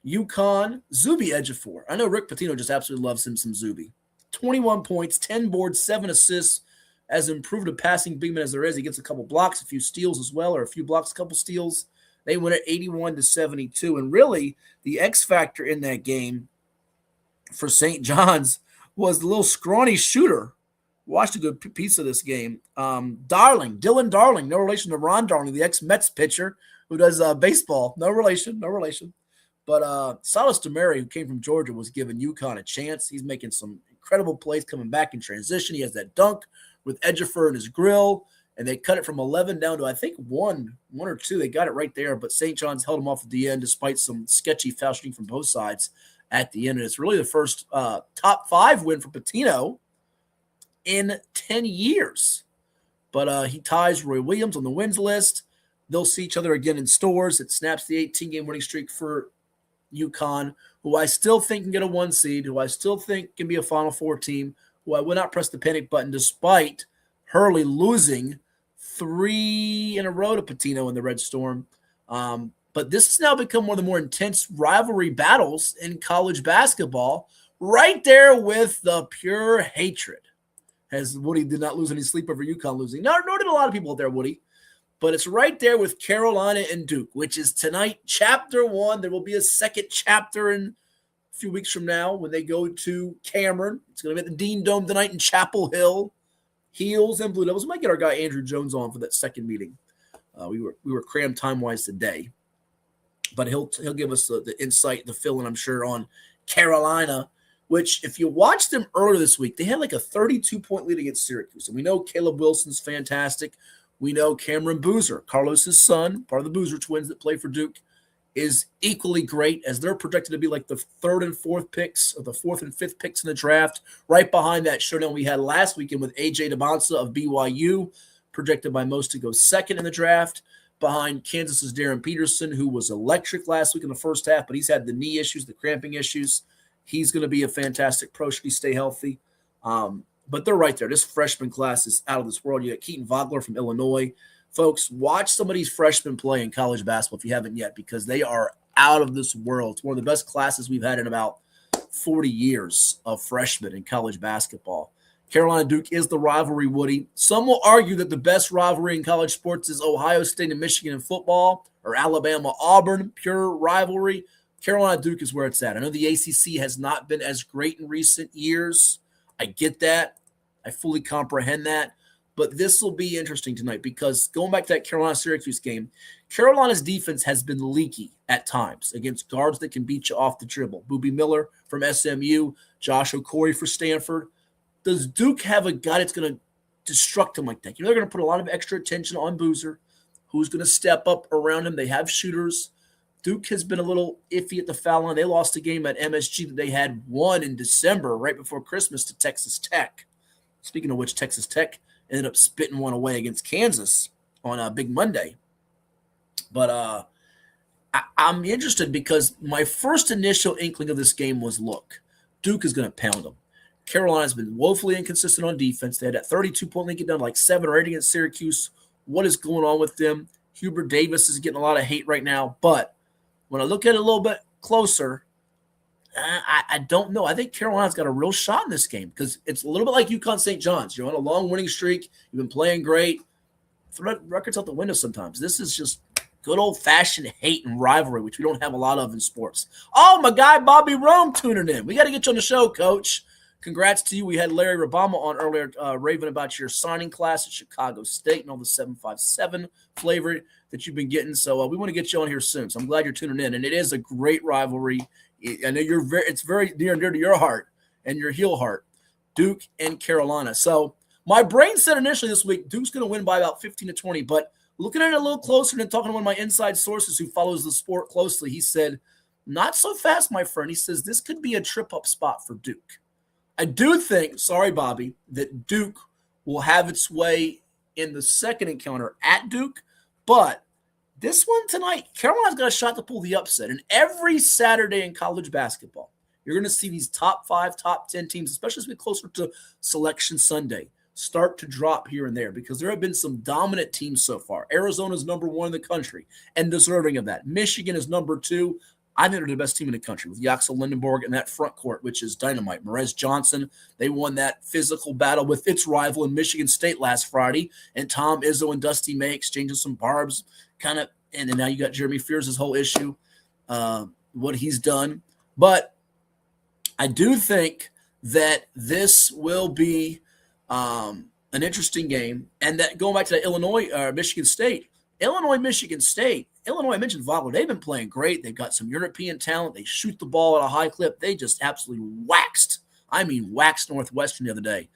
UConn. Zuby Ejiofor. I know Rick Pitino just absolutely loves him some Zuby. 21 points, 10 boards, 7 assists. As improved a passing big man as there is, he gets a couple blocks, a few steals as well, or a few blocks, a couple steals. They win at 81-72. And really, the X factor in that game for St. John's was the little scrawny shooter. Watched a good piece of this game. Dylan Darling, no relation to Ron Darling, the ex-Mets pitcher who does baseball. No relation. But Silas DeMary, who came from Georgia, was giving UConn a chance. He's making some incredible plays coming back in transition. He has that dunk with Ejiofor in his grill, and they cut it from 11 down to, I think, one or two. They got it right there, but St. John's held them off at the end despite some sketchy foul shooting from both sides at the end. And it's really the first top 5 win for Pitino in 10 years. But he ties Roy Williams on the wins list. They'll see each other again in Stores. It snaps the 18-game winning streak for UConn, who I still think can get a 1 seed, who I still think can be a Final Four team, who I will not press the panic button despite Hurley losing 3 in a row to Pitino in the Red Storm. But this has now become one of the more intense rivalry battles in college basketball, right there with the pure hatred. As Woody did not lose any sleep over UConn losing. Nor did a lot of people out there, Woody. But it's right there with Carolina and Duke, which is tonight, Chapter 1. There will be a second chapter in a few weeks from now when they go to Cameron. It's going to be at the Dean Dome tonight in Chapel Hill. Heels and Blue Devils. We might get our guy Andrew Jones on for that second meeting. We were crammed time-wise today. But he'll give us the insight, the fill-in, I'm sure, on Carolina, which if you watched them earlier this week, they had like a 32-point lead against Syracuse. And we know Caleb Wilson's fantastic. We know Cameron Boozer, Carlos's son, part of the Boozer twins that play for Duke, is equally great as they're projected to be like the 3rd and 4th picks or the 4th and 5th picks in the draft, right behind that showdown we had last weekend with A.J. DeBonsa of BYU, projected by most to go 2nd in the draft, behind Kansas's Darren Peterson, who was electric last week in the first half, but he's had the knee issues, the cramping issues. He's going to be a fantastic pro, should he stay healthy. But they're right there. This freshman class is out of this world. You got Keaton Vogler from Illinois. Folks, watch some of these freshmen play in college basketball if you haven't yet, because they are out of this world. It's one of the best classes we've had in about 40 years of freshmen in college basketball. Carolina Duke is the rivalry, Woody. Some will argue that the best rivalry in college sports is Ohio State and Michigan in football, or Alabama Auburn, pure rivalry. Carolina Duke is where it's at. I know the ACC has not been as great in recent years. I get that. I fully comprehend that. But this will be interesting tonight because going back to that Carolina-Syracuse game, Carolina's defense has been leaky at times against guards that can beat you off the dribble. Boobie Miller from SMU, Josh Okorie for Stanford. Does Duke have a guy that's going to destruct him like that? They're going to put a lot of extra attention on Boozer, who's going to step up around him. They have shooters. Duke has been a little iffy at the foul line. They lost a game at MSG that they had won in December, right before Christmas, to Texas Tech. Speaking of which, Texas Tech ended up spitting one away against Kansas on a Big Monday. But I'm interested because my first initial inkling of this game was, look, Duke is going to pound them. Carolina's been woefully inconsistent on defense. They had that 32-point lead, get down to like 7 or 8 against Syracuse. What is going on with them? Hubert Davis is getting a lot of hate right now. But when I look at it a little bit closer, I don't know. I think Carolina's got a real shot in this game because it's a little bit like UConn St. John's. You're on a long winning streak. You've been playing great. Throw records out the window sometimes. This is just good old-fashioned hate and rivalry, which we don't have a lot of in sports. Oh, my guy Bobby Rome tuning in. We got to get you on the show, Coach. Congrats to you. We had Larry Rubama on earlier, raving about your signing class at Chicago State and all the 757 flavor that you've been getting. So we want to get you on here soon. So I'm glad you're tuning in. And it is a great rivalry. I know it's very near and dear to your heart and your heel heart, Duke and Carolina. So my brain said initially this week, Duke's going to win by about 15 to 20, but looking at it a little closer and talking to one of my inside sources who follows the sport closely, he said, not so fast, my friend. He says this could be a trip-up spot for Duke. I do think, sorry, Bobby, that Duke will have its way in the second encounter at Duke, but this one tonight, Carolina's got a shot to pull the upset. And every Saturday in college basketball, you're going to see these top 5, top 10 teams, especially as we get closer to Selection Sunday, start to drop here and there because there have been some dominant teams so far. Arizona's number 1 in the country and deserving of that. Michigan is number 2. I think they're the best team in the country with Yaxel Lindenborg and that front court, which is dynamite. Merez Johnson, they won that physical battle with its rival in Michigan State last Friday. And Tom Izzo and Dusty May exchanging some barbs, kind of. And then now you got Jeremy Fears' whole issue, what he's done. But I do think that this will be an interesting game. And that going back to that Michigan State, Michigan State, Illinois, I mentioned Vogler. They've been playing great. They've got some European talent. They shoot the ball at a high clip. They just absolutely waxed Northwestern the other day.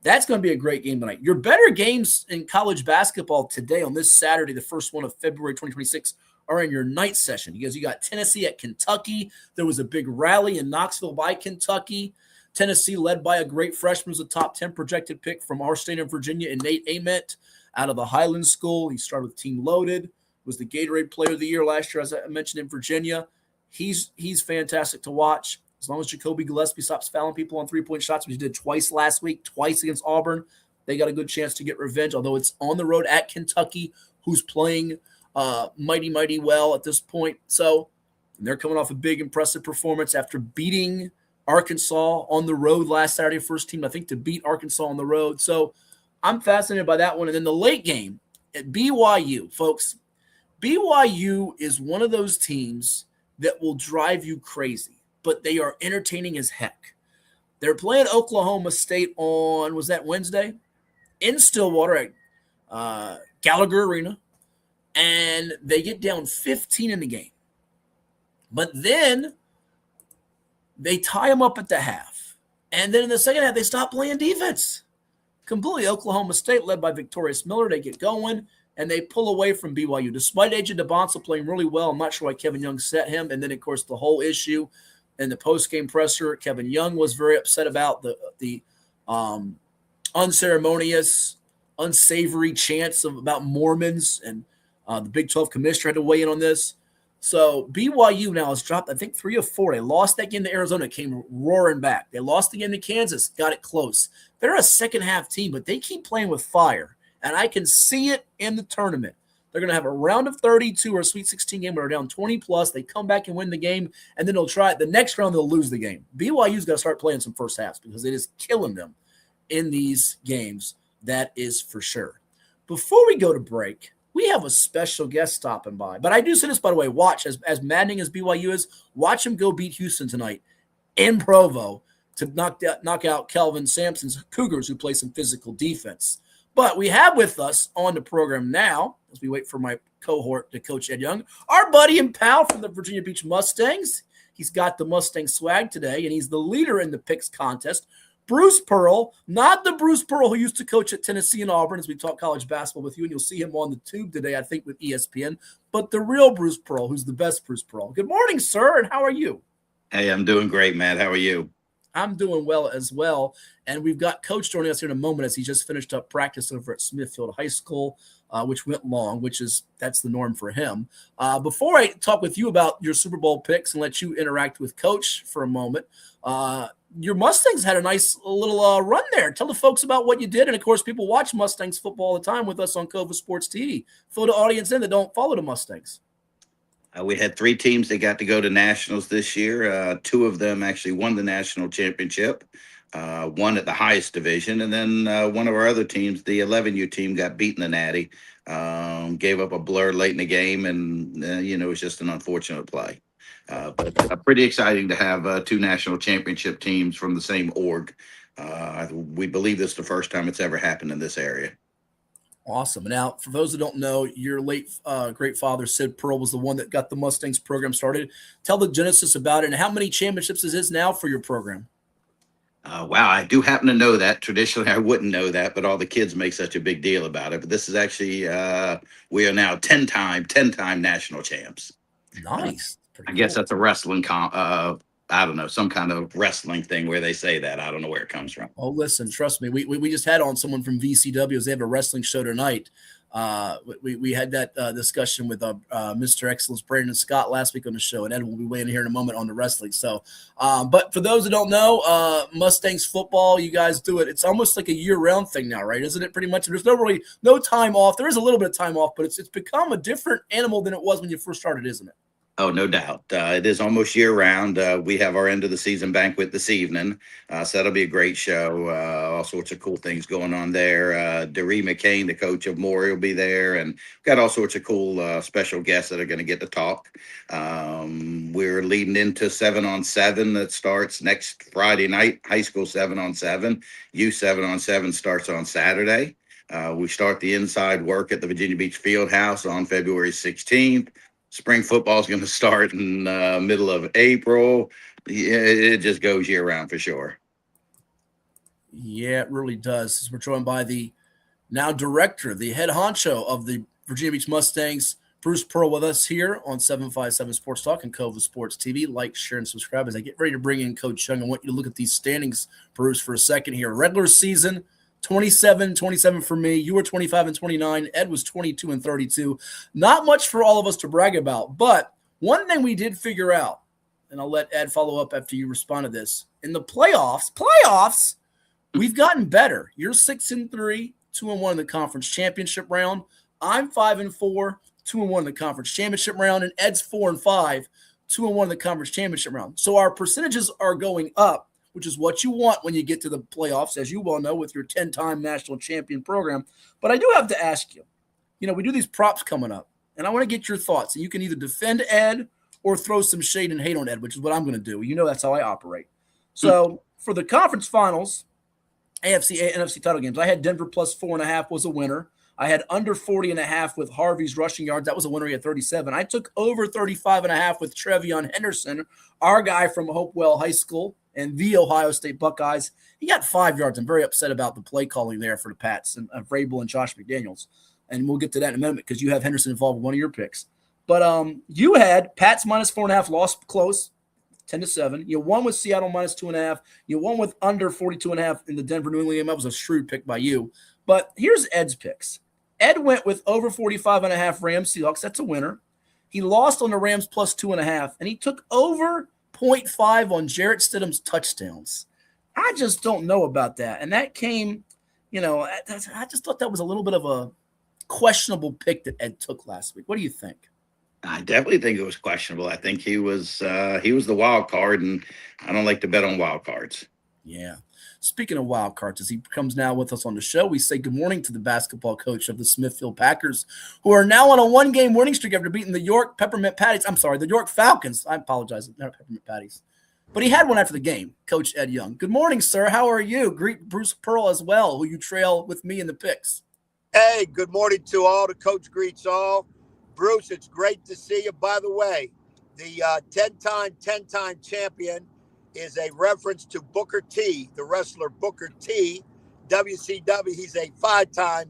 That's going to be a great game tonight. Your better games in college basketball today on this Saturday, the first one of February 2026, are in your night session because you got Tennessee at Kentucky. There was a big rally in Knoxville by Kentucky. Tennessee led by a great freshman who's a top 10 projected pick from our state of Virginia, and Nate Ament out of the Highland School. He started with Team Loaded, was the Gatorade Player of the Year last year, as I mentioned, in Virginia. He's fantastic to watch. As long as Jacoby Gillespie stops fouling people on three-point shots, which he did twice last week, twice against Auburn, they got a good chance to get revenge, although it's on the road at Kentucky, who's playing mighty, mighty well at this point. So they're coming off a big, impressive performance after beating Arkansas on the road last Saturday, first team, I think, to beat Arkansas on the road. So I'm fascinated by that one. And then the late game at BYU, folks, BYU is one of those teams that will drive you crazy, but they are entertaining as heck. They're playing Oklahoma State on, was that Wednesday? In Stillwater at Gallagher Arena, and they get down 15 in the game. But then they tie them up at the half. And then in the second half, they stop playing defense. Completely Oklahoma State, led by Victorious Miller, they get going, and they pull away from BYU. Despite AJ DeBonsa playing really well, I'm not sure why Kevin Young set him. And then, of course, the whole issue in the post-game presser, Kevin Young was very upset about the unceremonious, unsavory chants about Mormons, and the Big 12 commissioner had to weigh in on this. So BYU now has dropped, I think, 3 of 4. They lost that game to Arizona, came roaring back. They lost the game to Kansas, got it close. They're a second-half team, but they keep playing with fire, and I can see it in the tournament. They're going to have a round of 32 or a Sweet 16 game where they're down 20+. They come back and win the game, and then they'll try it. The next round, they'll lose the game. BYU's got to start playing some first halves because it is killing them in these games. That is for sure. Before we go to break, we have a special guest stopping by. But I do say this, by the way, watch, as maddening as BYU is, watch them go beat Houston tonight in Provo to knock out Kelvin Sampson's Cougars, who play some physical defense. But we have with us on the program now, as we wait for my cohort to Coach Ed Young, our buddy and pal from the Virginia Beach Mustangs. He's got the Mustang swag today, and he's the leader in the picks contest. Bruce Pearl, not the Bruce Pearl who used to coach at Tennessee and Auburn, as we talk college basketball with you, and you'll see him on the tube today, I think, with ESPN, but the real Bruce Pearl, who's the best Bruce Pearl. Good morning, sir, and how are you? Hey, I'm doing great, Matt. How are you? I'm doing well as well, and we've got Coach joining us here in a moment as he just finished up practice over at Smithfield High School, which went long, that's the norm for him. Before I talk with you about your Super Bowl picks and let you interact with Coach for a moment, your Mustangs had a nice little run there. Tell the folks about what you did, and of course, people watch Mustangs football all the time with us on Cova Sports TV. Fill the audience in that don't follow the Mustangs. We had 3 teams that got to go to nationals this year. 2 of them actually won the national championship, one at the highest division. And then one of our other teams, the 11U team, got beaten in the Natty, gave up a blur late in the game. And, it was just an unfortunate play. But pretty exciting to have 2 national championship teams from the same org. We believe this is the first time it's ever happened in this area. Awesome. Now, for those who don't know, your late great father, Sid Pearl, was the one that got the Mustangs program started. Tell the genesis about it and how many championships it is now for your program. Wow, I do happen to know that. Traditionally, I wouldn't know that, but all the kids make such a big deal about it. But this is actually, we are now 10-time national champs. Nice. I guess that's a wrestling I don't know, some kind of wrestling thing where they say that. I don't know where it comes from. Oh, listen, trust me. We just had on someone from VCW. They have a wrestling show tonight. We had that discussion with Mr. Excellence Brandon Scott last week on the show, and Ed will be weighing in here in a moment on the wrestling. So, but for those that don't know, Mustangs football, you guys do it. It's almost like a year-round thing now, right? Isn't it? Pretty much. There's no time off. There is a little bit of time off, but it's become a different animal than it was when you first started, isn't it? Oh, no doubt. It is almost year round. We have our end of the season banquet this evening. So that'll be a great show. All sorts of cool things going on there. Daree McCain, the coach of Maury, will be there. And we've got all sorts of cool special guests that are going to get to talk. We're leading into 7-on-7 that starts next Friday night. High school 7-on-7. Youth 7-on-7 starts on Saturday. We start the inside work at the Virginia Beach Fieldhouse on February 16th. Spring football is going to start in middle of April. It just goes year round for sure. Yeah, it really does. We're joined by the now director, the head honcho of the Virginia Beach Mustangs, Bruce Pearl, with us here on 757 Sports Talk and Cova Sports TV. Like, share, and subscribe. As I get ready to bring in Coach Young, I want you to look at these standings, Bruce, for a second here. Regular season, 27 for me. You were 25-29. Ed was 22-32. Not much for all of us to brag about. But one thing we did figure out, and I'll let Ed follow up after you respond to this. In the playoffs, we've gotten better. You're 6-3, 2-1 in the conference championship round. I'm 5-4, 2-1 in the conference championship round. And Ed's 4-5, 2-1 in the conference championship round. So our percentages are going up, which is what you want when you get to the playoffs, as you well know, with your 10-time national champion program. But I do have to ask you, we do these props coming up, and I want to get your thoughts. And you can either defend Ed or throw some shade and hate on Ed, which is what I'm going to do. That's how I operate. So for the conference finals, AFC, NFC title games, I had Denver plus 4.5 was a winner. I had under 40.5 with Harvey's rushing yards. That was a winner. He had 37. I took over 35.5 with Trevion Henderson, our guy from Hopewell High School and the Ohio State Buckeyes. He got 5 yards. I'm very upset about the play calling there for the Pats and Vrabel and Josh McDaniels. And we'll get to that in a minute because you have Henderson involved with one of your picks. But you had Pats minus 4.5, lost close, 10-7. You won with Seattle minus 2.5. You won with under 42.5 in the Denver-New England game. That was a shrewd pick by you. But here's Ed's picks. Ed went with over 45.5 Rams Seahawks. That's a winner. He lost on the Rams plus 2.5, and he took over 0.5 on Jarrett Stidham's touchdowns. I just don't know about that. And that came, I just thought that was a little bit of a questionable pick that Ed took last week. What do you think? I definitely think it was questionable. I think he was the wild card, and I don't like to bet on wild cards. Yeah. Speaking of wild cards, as he comes now with us on the show, we say good morning to the basketball coach of the Smithfield Packers, who are now on a 1-game winning streak after beating the York the York Falcons. I apologize, not Peppermint Patties. But he had one after the game, Coach Ed Young. Good morning, sir. How are you? Greet Bruce Pearl as well, who you trail with me in the picks. Hey, good morning to all. The coach greets all. Bruce, it's great to see you. By the way, the 10-time champion is a reference to Booker T, the wrestler Booker T, WCW. He's a five-time.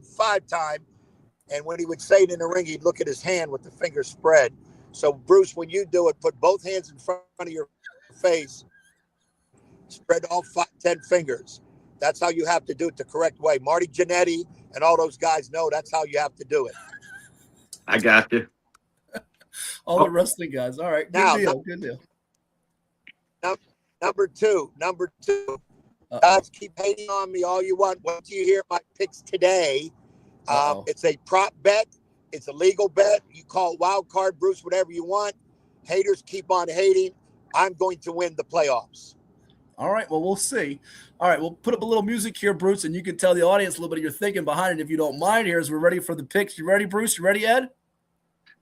And when he would say it in the ring, he'd look at his hand with the fingers spread. So, Bruce, when you do it, put both hands in front of your face, spread all 10 fingers. That's how you have to do it the correct way. Marty Jannetty and all those guys know that's how you have to do it. I got you. All the wrestling guys. All right. Good deal. Number two. Guys, keep hating on me all you want. Once you hear my picks today, it's a prop bet. It's a legal bet. You call it wild card, Bruce, whatever you want. Haters keep on hating. I'm going to win the playoffs. All right. Well, we'll see. All right. We'll put up a little music here, Bruce, and you can tell the audience a little bit of your thinking behind it if you don't mind here as we're ready for the picks. You ready, Bruce? You ready, Ed?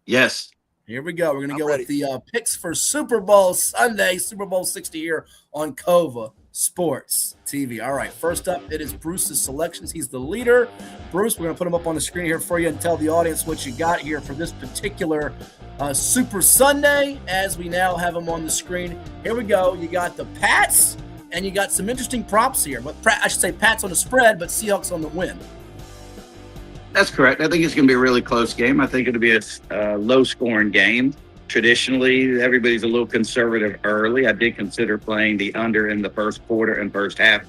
Yes. Here we go. We're going to go with the picks for Super Bowl Sunday, Super Bowl 60 here on Cova Sports TV. All right, first up, it is Bruce's selections. He's the leader. Bruce, we're going to put him up on the screen here for you and tell the audience what you got here for this particular Super Sunday as we now have him on the screen. Here we go. You got the Pats and you got some interesting props here. But I should say Pats on the spread, but Seahawks on the win. That's correct. I think it's going to be a really close game. I think it'll be a low-scoring game. Traditionally, everybody's a little conservative early. I did consider playing the under in the first quarter and first half,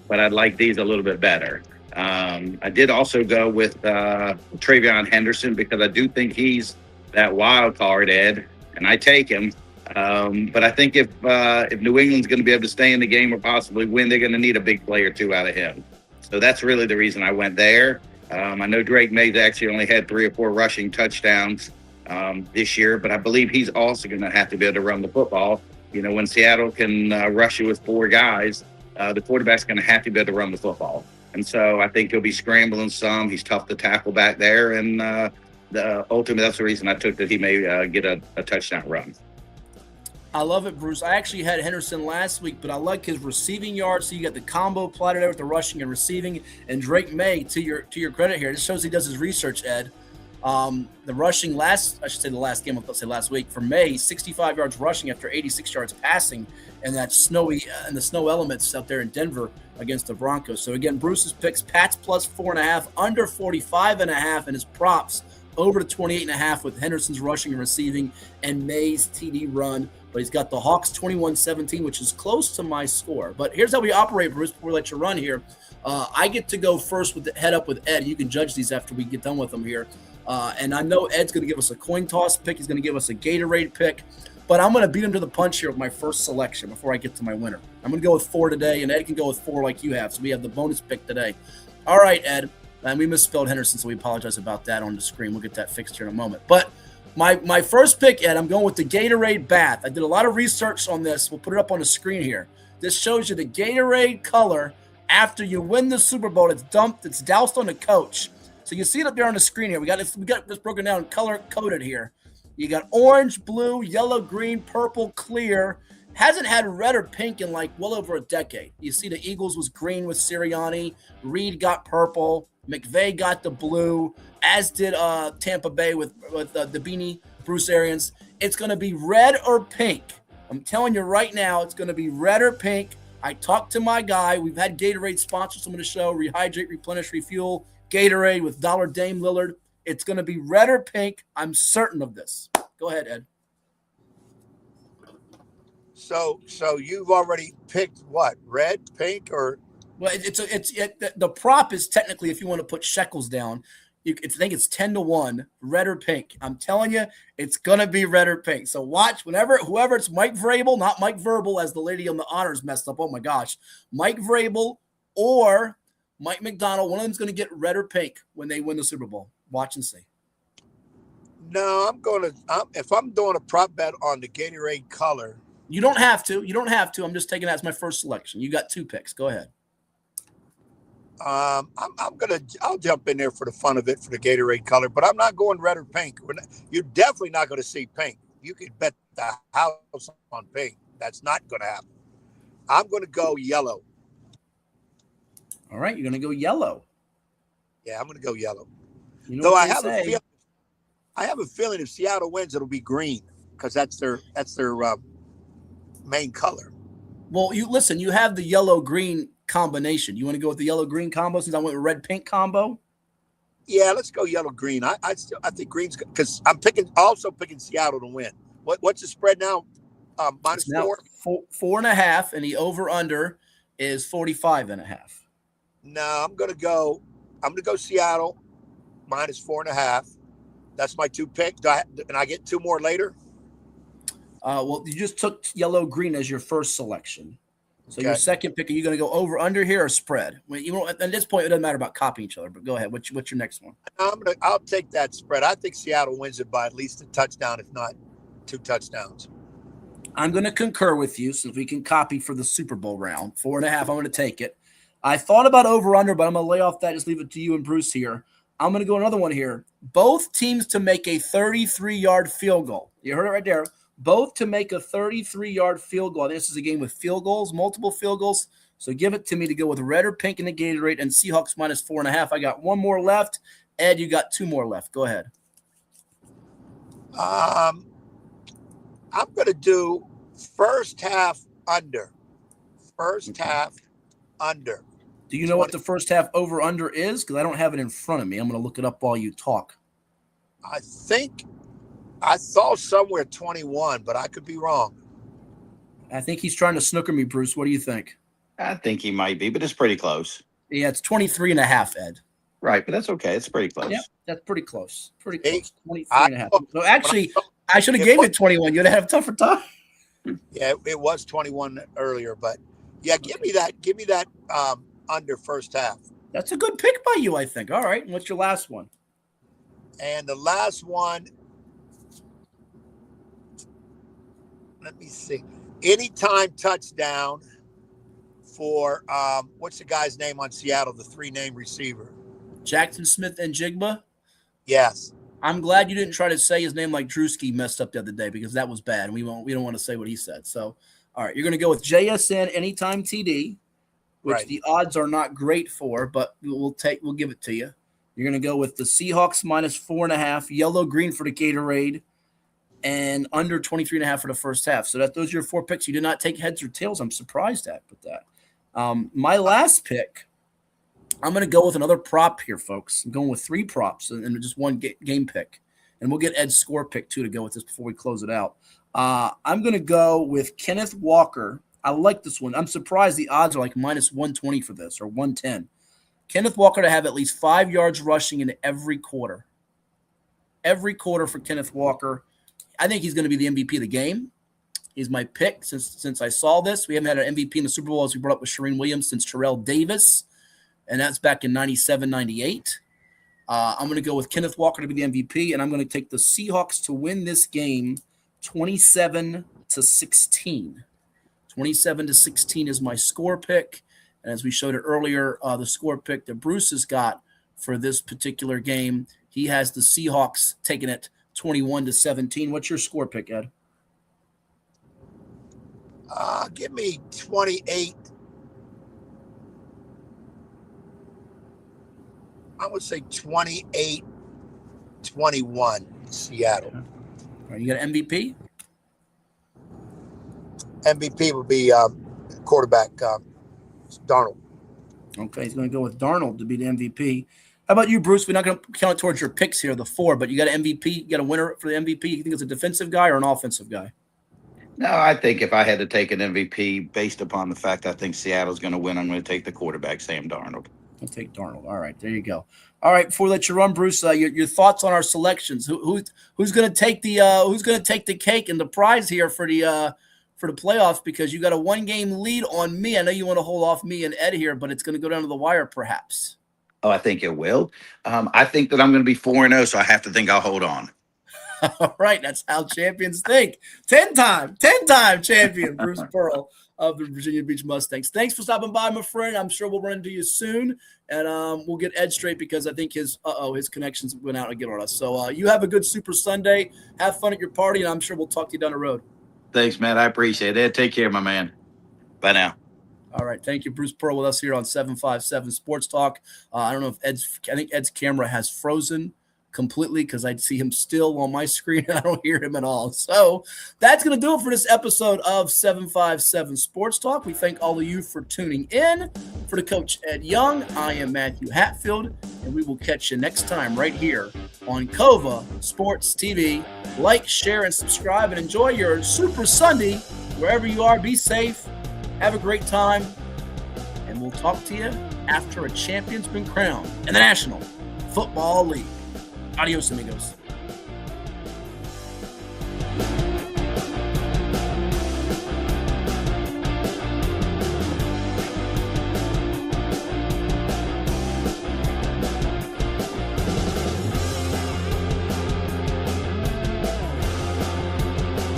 but I'd like these a little bit better. I did also go with Travion Henderson because I do think he's that wild card, Ed, and I take him. But I think if New England's going to be able to stay in the game or possibly win, they're going to need a big play or two out of him. So that's really the reason I went there. I know Drake May's actually only had 3 or 4 rushing touchdowns this year, but I believe he's also going to have to be able to run the football. You know, when Seattle can rush you with 4 guys, the quarterback's going to have to be able to run the football. And so I think he'll be scrambling some. He's tough to tackle back there. And ultimately, that's the reason I took that he may get a touchdown run. I love it, Bruce. I actually had Henderson last week, but I like his receiving yards. So you got the combo platter there with the rushing and receiving. And Drake May, to your credit here, this shows he does his research, Ed. The rushing the last game, let's say last week, for May, 65 yards rushing after 86 yards passing, and that the snow elements out there in Denver against the Broncos. So again, Bruce's picks: Pats plus 4.5, under 45.5, and his props over to 28.5 with Henderson's rushing and receiving and May's TD run. But he's got the Hawks 21-17, which is close to my score. But here's how we operate, Bruce, before we let you run here. I get to go first with the head up with Ed. You can judge these after we get done with them here. And I know Ed's going to give us a coin toss pick. He's going to give us a Gatorade pick. But I'm going to beat him to the punch here with my first selection before I get to my winner. I'm going to go with 4 today, and Ed can go with 4 like you have. So we have the bonus pick today. All right, Ed. And we misspelled Henderson, so we apologize about that on the screen. We'll get that fixed here in a moment. But my first pick, Ed, I'm going with the Gatorade Bath. I did a lot of research on this. We'll put it up on the screen here. This shows you the Gatorade color after you win the Super Bowl. It's doused on the coach. So you see it up there on the screen here. We got this broken down, color coded here. You got orange, blue, yellow, green, purple, clear. Hasn't had red or pink in like well over a decade. You see the Eagles was green with Sirianni. Reed got purple. McVay got the blue, as did Tampa Bay with the beanie, Bruce Arians. It's going to be red or pink. I'm telling you right now, it's going to be red or pink. I talked to my guy. We've had Gatorade sponsor some of the show, Rehydrate, Replenish, Refuel, Gatorade with Dollar Dame Lillard. It's going to be red or pink. I'm certain of this. Go ahead, Ed. So you've already picked what? Red, pink, or? Well, the prop is technically, if you want to put shekels down, I think it's 10-1, red or pink. I'm telling you, it's gonna be red or pink. So watch whoever it's Mike Vrabel, not Mike Verbal, as the lady on the honors messed up. Oh my gosh, Mike Vrabel or Mike McDonald. One of them's gonna get red or pink when they win the Super Bowl. Watch and see. No, if I'm doing a prop bet on the Gatorade color. You don't have to. I'm just taking that as my first selection. You got 2 picks. Go ahead. I'll jump in there for the fun of it for the Gatorade color, but I'm not going red or pink. You're definitely not going to see pink. You could bet the house on pink. That's not going to happen. I'm going to go yellow. All right, you're going to go yellow. Yeah, I'm going to go yellow. You know Though I have a feeling if Seattle wins, it'll be green because that's their main color. Well, you have the yellow-green combination. You want to go with the yellow-green combo since I went with red-pink combo? Yeah, let's go yellow-green. I think green's because I'm picking Seattle to win. What's the spread now? Minus now 4? 4.5, and the over/under is 45.5. No, I'm gonna go Seattle minus 4.5. That's my 2 pick. And I get 2 more later. Well, you just took yellow-green as your first selection. So Okay. Your second pick, are you going to go over/under here or spread? Well, at this point, it doesn't matter about copying each other. But go ahead. What's your next one? I'll take that spread. I think Seattle wins it by at least a touchdown, if not 2 touchdowns. I'm going to concur with you since we can copy for the Super Bowl round. 4.5. I'm going to take it. I thought about over/under, but I'm going to lay off that. Just leave it to you and Bruce here. I'm going to go another one here. Both teams to make a 33-yard field goal. You heard it right there. Both to make a 33-yard field goal. This is a game with field goals, multiple field goals. So give it to me to go with red or pink in the Gatorade and Seahawks minus 4.5. I got 1 more left. Ed, you got 2 more left. Go ahead. I'm going to do first half under. first half under. Do you know what the first half over-under is? Because I don't have it in front of me. I'm going to look it up while you talk. I think I saw somewhere 21, but I could be wrong. I think he's trying to snooker me, Bruce. What do you think? I think he might be, but it's pretty close. Yeah, it's 23.5, Ed. Right, but that's okay. It's pretty close. Yeah, that's pretty close. Pretty close. 23.5. So actually, I should have gave it 21. You'd have a tougher time. Yeah, it was 21 earlier, but yeah, give me that under first half. That's a good pick by you, I think. All right, and what's your last one? And the last one, let me see. Anytime touchdown for what's the guy's name on Seattle, the 3-name receiver? Jackson Smith and Jigba? Yes. I'm glad you didn't try to say his name like Drewski messed up the other day, because that was bad. We don't want to say what he said. So, all right, you're going to go with JSN anytime TD, which the odds are not great for, but we'll give it to you. You're going to go with the Seahawks -4.5, yellow-green for the Gatorade, and under 23.5 for the first half. So those are your 4 picks. You did not take heads or tails. I'm surprised at that. My last pick, I'm going to go with another prop here, folks. I'm going with 3 props and just one game pick. And we'll get Ed's score pick, too, to go with this before we close it out. I'm going to go with Kenneth Walker. I like this one. I'm surprised the odds are like -120 for this, or 110. Kenneth Walker to have at least 5 yards rushing in every quarter. Every quarter for Kenneth Walker. I think he's going to be the MVP of the game. He's my pick since I saw this. We haven't had an MVP in the Super Bowl, as we brought up with Charean Williams, since Terrell Davis, and that's back in 97, 98. I'm going to go with Kenneth Walker to be the MVP, and I'm going to take the Seahawks to win this game 27-16. 27-16 is my score pick. And as we showed it earlier, the score pick that Bruce has got for this particular game, he has the Seahawks taking it 21-17. What's your score pick, Ed? Give me 28. I would say 28-21 Seattle. All right, you got an MVP? MVP would be quarterback Darnold. Okay, he's going to go with Darnold to be the MVP. How about you, Bruce? We're not going to count it towards your picks here, the 4, but you got an MVP, you got a winner for the MVP. You think it's a defensive guy or an offensive guy? No, I think if I had to take an MVP based upon the fact I think Seattle's going to win, I'm going to take the quarterback, Sam Darnold. I'll take Darnold. All right, there you go. All right, before we let you run, Bruce, your thoughts on our selections? Who's going to take the cake and the prize here for the playoffs? Because you got a 1-game lead on me. I know you want to hold off me and Ed here, but it's going to go down to the wire, perhaps. Oh, I think it will. I think that I'm going to be 4-0, so I have to think I'll hold on. All right, that's how champions think. 10-time champion, Bruce Pearl of the Virginia Beach Mustangs. Thanks for stopping by, my friend. I'm sure we'll run into you soon, and we'll get Ed straight, because I think his connections went out again on us. So you have a good Super Sunday. Have fun at your party, and I'm sure we'll talk to you down the road. Thanks, Matt. I appreciate it. Take care, my man. Bye now. All right. Thank you, Bruce Pearl, with us here on 757 Sports Talk. I don't know if I think Ed's camera has frozen completely, because I'd see him still on my screen and I don't hear him at all. So that's going to do it for this episode of 757 Sports Talk. We thank all of you for tuning in. For the coach, Ed Young, I am Matthew Hatfield, and we will catch you next time right here on Cova Sports TV. Like, share, and subscribe, and enjoy your Super Sunday wherever you are. Be safe. Have a great time. And we'll talk to you after a champion's been crowned in the National Football League. Adios, amigos.